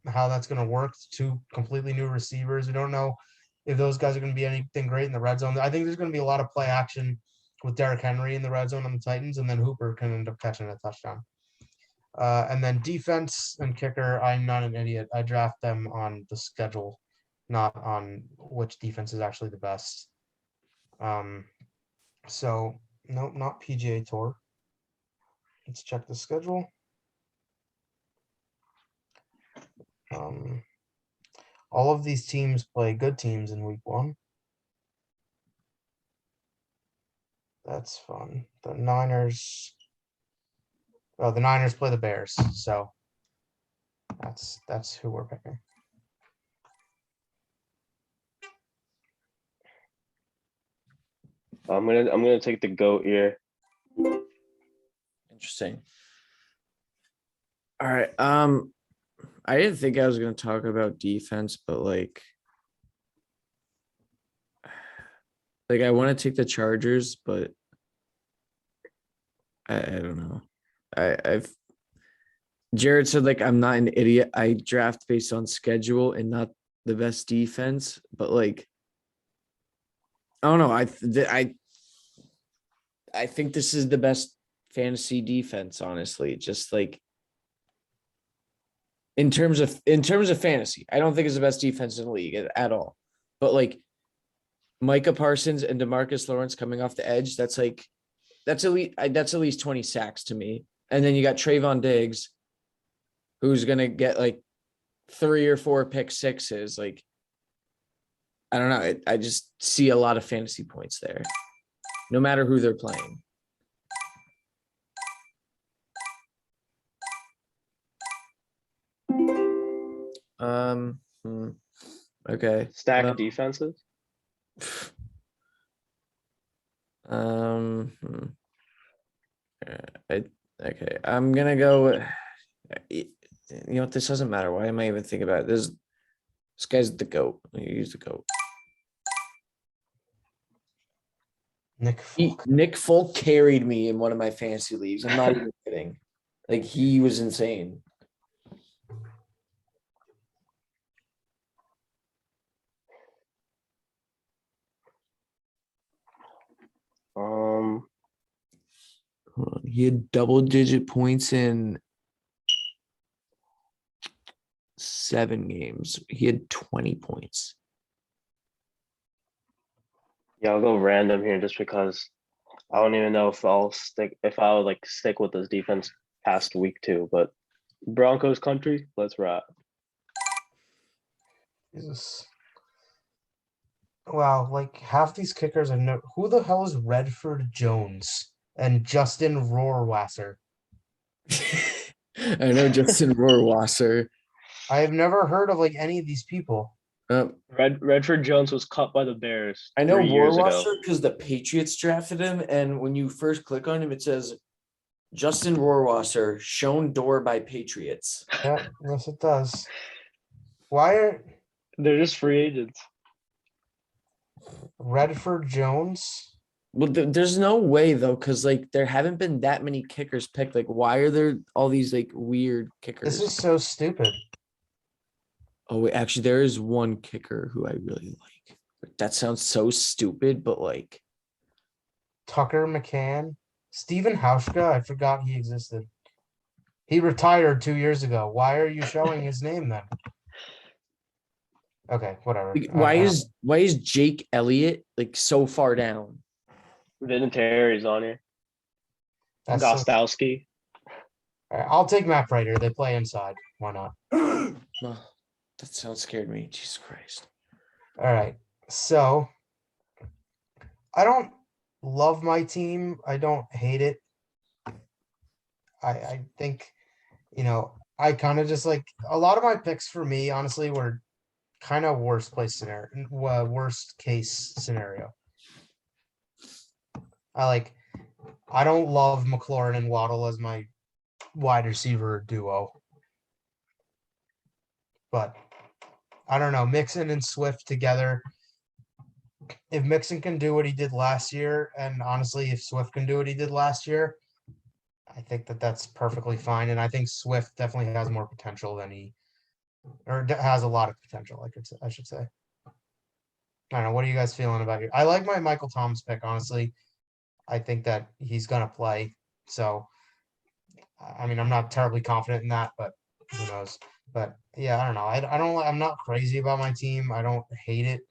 how that's going to work. Two completely new receivers. We don't know if those guys are going to be anything great in the red zone. I think there's going to be a lot of play action with Derrick Henry in the red zone on the Titans, and then Hooper can end up catching a touchdown. And then defense and kicker, I'm not an idiot. I draft them on the schedule, not on which defense is actually the best. So nope, not PGA Tour. Let's check the schedule. All of these teams play good teams in week 1. That's fun. The Niners play the Bears, so that's who we're picking. I'm gonna take the GOAT here. Interesting. All right. I didn't think I was going to talk about defense, but like I want to take the Chargers, but I don't know. I've Jared said like I'm not an idiot. I draft based on schedule and not the best defense, but like I don't know. I think this is the best fantasy defense, honestly. Just like in terms of fantasy, I don't think it's the best defense in the league at all. But like Micah Parsons and DeMarcus Lawrence coming off the edge, that's at least 20 sacks to me. And then you got Trayvon Diggs, who's gonna get like 3 or 4 pick sixes. Like I don't know. I just see a lot of fantasy points there, no matter who they're playing. Okay. Stack of defenses. Okay. I'm gonna go. You know what? This doesn't matter. Why am I even thinking about it? This guy's the GOAT. Use the GOAT. Nick Folk carried me in one of my fantasy leagues. I'm not even kidding. Like he was insane. He had double-digit points in 7 games. He had 20 points. Yeah, I'll go random here just because I don't even know if I would like stick with this defense past week 2, but Broncos country, let's ride. Jesus. Wow, like half these kickers are no. Who the hell is Redford Jones and Justin Rohrwasser? I know Justin Rohrwasser. I have never heard of like any of these people. Redford Jones was cut by the Bears I know 3 years ago. Rohrwasser because the Patriots drafted him, and when you first click on him, it says Justin Rohrwasser shown door by Patriots. Yeah, yes, it does. Why are They're just free agents. Redford Jones? Well, there's no way though, because like there haven't been that many kickers picked. Like, why are there all these like weird kickers? This is so stupid. Oh, wait, actually, there is one kicker who I really like. That sounds so stupid, but like, Tucker McCann, Stephen Hauschka. I forgot he existed. He retired 2 years ago. Why are you showing his name then? Okay, whatever. why is Jake Elliott like so far down? Vinatieri's on here. That's so- Gostowski. All right, I'll take Matt Prater. They play inside. Why not? Oh, that sounds scared me. Jesus Christ. All right. So I don't love my team. I don't hate it. I think, I kind of just like a lot of my picks for me, honestly, were kind of worst case scenario. I don't love McLaurin and Waddle as my wide receiver duo. But I don't know, Mixon and Swift together. If Mixon can do what he did last year, and honestly, if Swift can do what he did last year, I think that that's perfectly fine. And I think Swift definitely has more potential than has a lot of potential. I should say. I don't know. What are you guys feeling about it? I like my Michael Thomas pick, honestly. I think that he's gonna play. So, I mean, I'm not terribly confident in that, but who knows? But yeah, I don't know. I'm not crazy about my team. I don't hate it.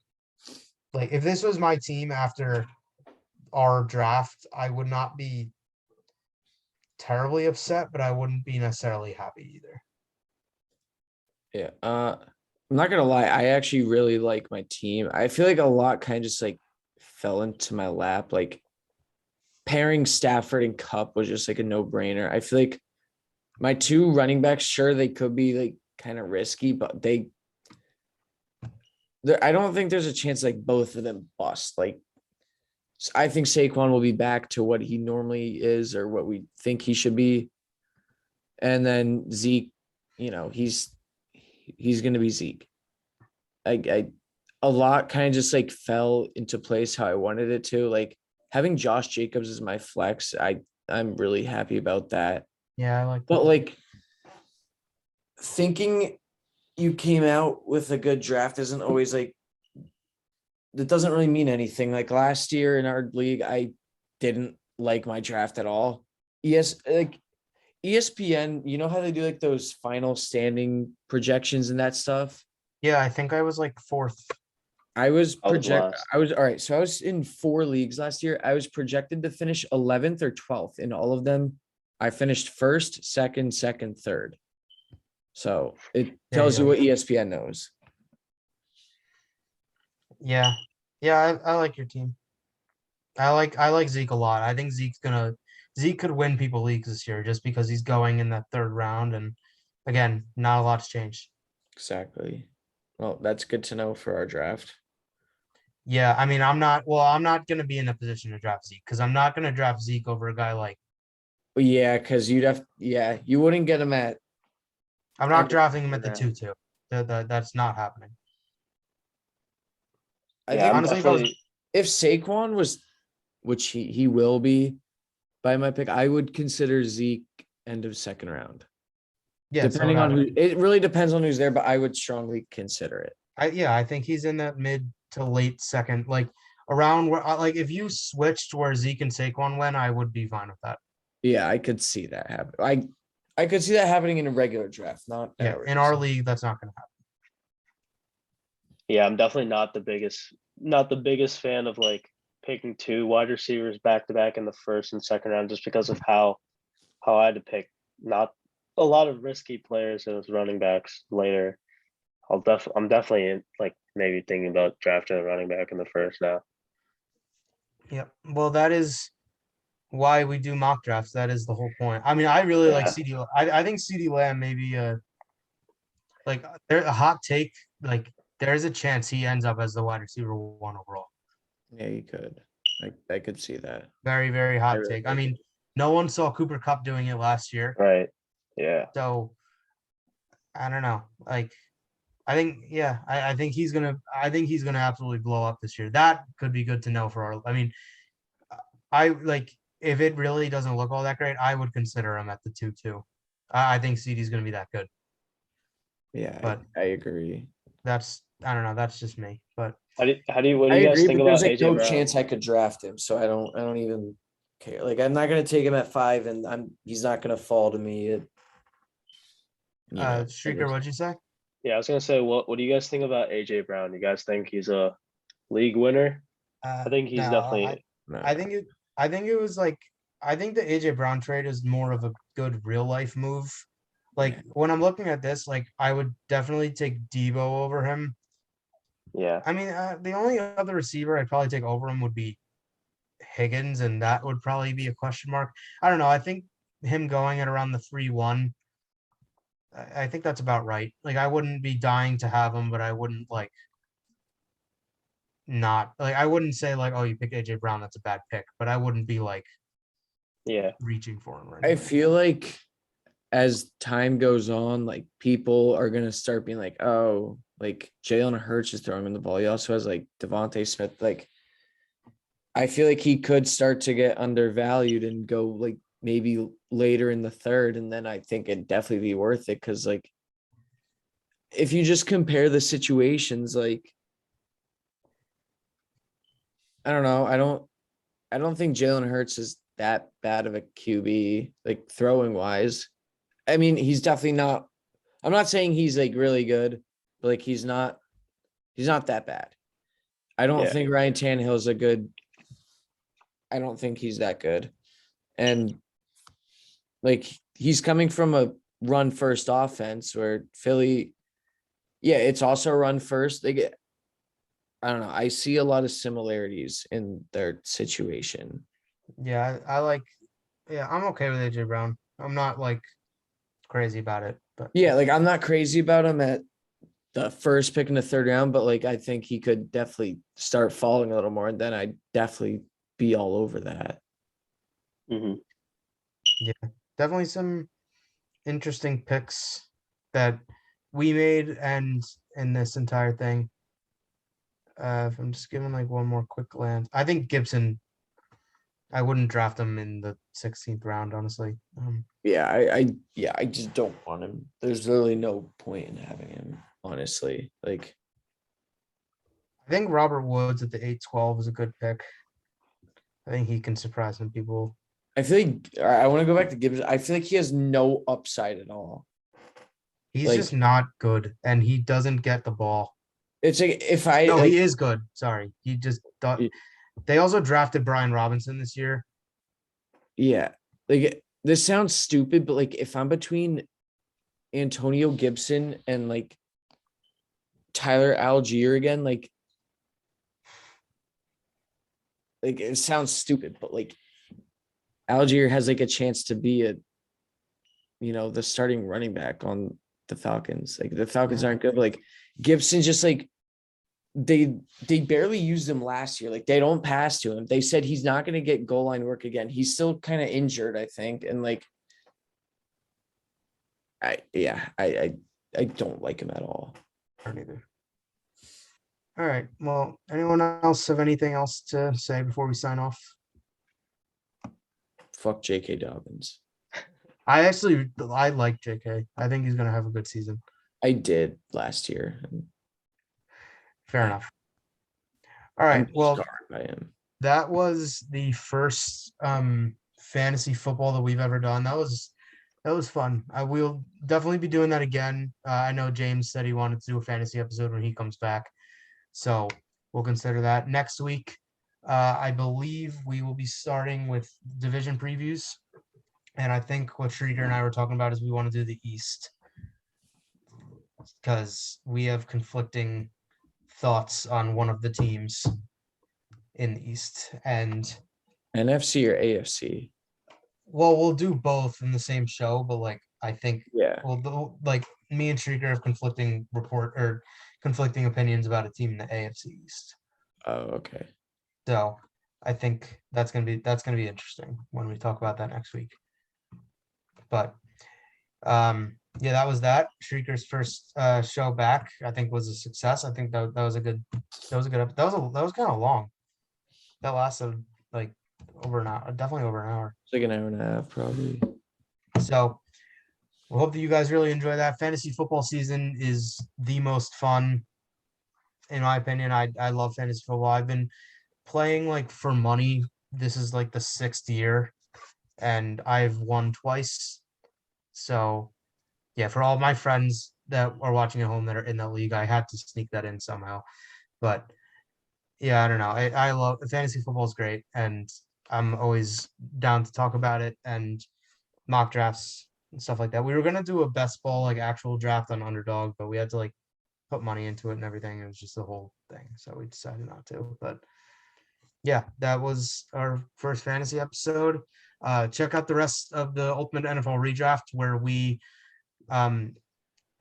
Like if this was my team after our draft, I would not be terribly upset, but I wouldn't be necessarily happy either. Yeah. I'm not gonna lie, I actually really like my team. I feel like a lot kind of just like fell into my lap. Like pairing Stafford and Cup was just like a no-brainer. I feel like my two running backs, sure, they could be like kind of risky, but I don't think there's a chance like both of them bust. Like I think Saquon will be back to what he normally is or what we think he should be. And then Zeke, he's going to be Zeke. A lot kind of just like fell into place how I wanted it to. Like having Josh Jacobs as my flex, I'm really happy about that. Yeah, I like that. But like thinking you came out with a good draft isn't always like, that doesn't really mean anything. Like last year in our league, I didn't like my draft at all. ESPN, you know how they do like those final standing projections and that stuff? Yeah, I think I was like fourth. I was all right. So I was in 4 leagues last year. I was projected to finish 11th or 12th in all of them. I finished first, second, third. So it tells you what ESPN knows. Yeah. Yeah, I like your team. I like Zeke a lot. I think Zeke could win people leagues this year just because he's going in that 3rd round. And again, not a lot's changed. Exactly. Well, that's good to know for our draft. Yeah, I mean, I'm not going to be in a position to draft Zeke because I'm not going to draft Zeke over a guy like. Yeah, because you wouldn't get him at. I'm not drafting him at the 2-2. That's not happening. I think honestly, if Saquon was, which he will be by my pick, I would consider Zeke end of 2nd round. Yeah, depending on who, it really depends on who's there, but I would strongly consider it. I think he's in that mid to late 2nd, like around where, like if you switched where Zeke and Saquon went, I would be fine with that. Yeah, I could see that happen. I could see that happening in a regular draft, not in our league. That's not going to happen. Yeah, I'm definitely not the biggest fan of like picking 2 wide receivers back to back in the first and second round just because of how I had to pick not a lot of risky players as running backs later. I'm definitely like maybe thinking about drafting a running back in the first now. Yep. Well, that is why we do mock drafts. That is the whole point. I mean, I really like Yeah. CD. I think CD Lamb may be a hot take. Like there's a chance he ends up as the wide receiver 1 overall. Yeah, you could. I could see that. Very, very I hot really take. I like mean, it. no one saw Cooper Cup doing it last year. Right. Yeah. So I don't know. Like I think, yeah, I think he's gonna absolutely blow up this year. That could be good to know for our. I mean, I like if it really doesn't look all that great, I would consider him at the 2-2. I think CD's gonna be that good. Yeah, But I agree. I don't know. That's just me. But What do I you guys agree, think but about there's like AJ no Brown? chance I could draft him, so I don't even care. Like I'm not gonna take him at 5, and he's not gonna fall to me. Streaker, what'd you say? Yeah, I was gonna say, what do you guys think about AJ Brown? You guys think he's a league winner? I think he's No, definitely No. I think it was like I think the AJ Brown trade is more of a good real life move. Like Yeah. when I'm looking at this, like I would definitely take Debo over him. yeah. I mean, the only other receiver I'd probably take over him would be Higgins, and that would probably be a question mark. I don't know. I think him going at around the 3-1, I think that's about right. Like I wouldn't be dying to have him, but I wouldn't like not like I wouldn't say like, oh, you pick AJ Brown, that's a bad pick, but I wouldn't be like Yeah. reaching for him right I now. feel like as time goes on, like people are gonna start being like, oh, like Jalen Hurts is throwing him the ball. He also has like Devontae Smith. Like I feel like he could start to get undervalued and go like maybe later in the third, and then I think it'd definitely be worth it because like if you just compare the situations, like I don't know, I don't think Jalen Hurts is that bad of a QB, like throwing wise. I mean, he's definitely not. I'm not saying he's like really good, but like he's not that bad. I don't Yeah. think Ryan Tannehill's a good. I don't think he's that good, and like he's coming from a run first offense where Philly, yeah, it's also run first. They get. I don't know. I see a lot of similarities in their situation. Yeah, I like. Yeah, I'm okay with AJ Brown. I'm not like crazy about it, but Yeah, like I'm not crazy about him at the first pick in the third round, but like I think he could definitely start falling a little more, and then I'd definitely be all over that. hmm definitely some interesting picks that we made and in this entire thing. If I'm just giving like one more quick glance, I think Gibson. I wouldn't draft him in the 16th round, honestly. Yeah, I just don't want him. There's literally no point in having him, honestly. Like I think Robert Woods at the 8-12 is a good pick. I think he can surprise some people. I feel like I want to go back to Gibbs. I feel like he has no upside at all. He's Like just not good, and he doesn't get the ball. it's like if I No, like, he is good. Sorry, he just thought. Y- They also drafted Brian Robinson this year. yeah, like this sounds stupid, but like if I'm between Antonio Gibson and like Tyler Algier again, like it sounds stupid, but like Algier has like a chance to be the starting running back on the Falcons. Like the Falcons aren't good, but like Gibson just like they barely used him last year. Like they don't pass to him. They said he's not going to get goal line work again. He's still kind of injured, I think. And like I don't like him at all. Or neither. All right. Well, anyone else have anything else to say before we sign off? Fuck J.K. Dobbins. I like JK. I think he's gonna have a good season. I did last year. Fair enough. All right. I'm Well, scarred by him. that was the first fantasy football that we've ever done. That was fun. I will definitely be doing that again. I know James said he wanted to do a fantasy episode when he comes back, so we'll consider that next week. I believe we will be starting with division previews. And I think what Shrieker and I were talking about is we want to do the East because we have conflicting thoughts on one of the teams in the East. And NFC or AFC? well, we'll do both in the same show, but like I think Yeah. like me and Shrieker have conflicting opinions about a team in the AFC East. Oh, okay. So I think that's gonna be interesting when we talk about that next week. But yeah, that was that. Shrieker's first show back, I think, was a success. I think that was a good that was kind of long. That lasted like over an hour, definitely over an hour. It's like an hour and a half, probably. So we hope that you guys really enjoy that. Fantasy football season is the most fun, in my opinion. I love fantasy football. I've been playing like for money. This is like the 6th year, and I've won twice. So yeah, for all my friends that are watching at home that are in the league, I had to sneak that in somehow. But yeah, I don't know. I love fantasy football is great, and I'm always down to talk about it and mock drafts and stuff like that. We were gonna do a best ball like actual draft on Underdog, but we had to like put money into it and everything. It was just the whole thing, so we decided not to. But yeah, that was our first fantasy episode. Check out the rest of the Ultimate NFL Redraft where we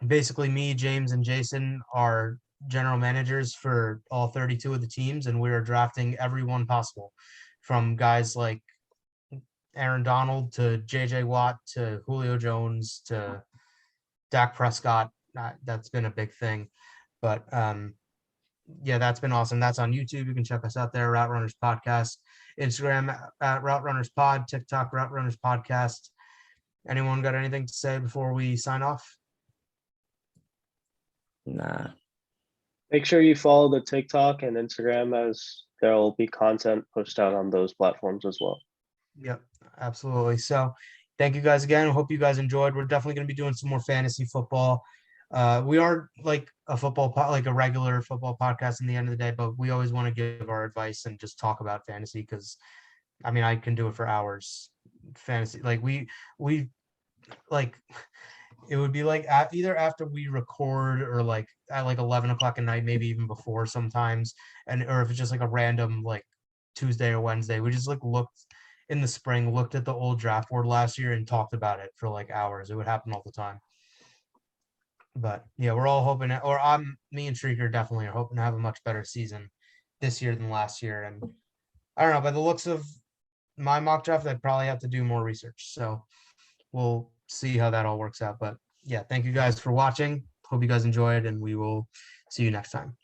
basically me, James, and Jason are general managers for all 32 of the teams, and we are drafting everyone possible, from guys like Aaron Donald to JJ Watt to Julio Jones to Dak Prescott. That's been a big thing. But yeah, that's been awesome. That's on YouTube. You can check us out there, Route Runners Podcast, Instagram at Route Runners Pod, TikTok, Route Runners Podcast. Anyone got anything to say before we sign off? Nah. Make sure you follow the TikTok and Instagram, as there will be content pushed out on those platforms as well. Yep, absolutely. So thank you guys again. Hope you guys enjoyed. We're definitely going to be doing some more fantasy football. We are like like a regular football podcast in the end of the day, but we always want to give our advice and just talk about fantasy because I mean, I can do it for hours. Fantasy, like we like it would be like either after we record or like at like 11 o'clock at night, maybe even before sometimes. And, or if it's just like a random like Tuesday or Wednesday, we just like looked in the spring, looked at the old draft board last year and talked about it for like hours. It would happen all the time. But yeah, we're all hoping, me and Shrieker definitely are hoping to have a much better season this year than last year. And I don't know, by the looks of my mock draft, I'd probably have to do more research. So we'll see how that all works out. But yeah, thank you guys for watching. Hope you guys enjoyed, and we will see you next time.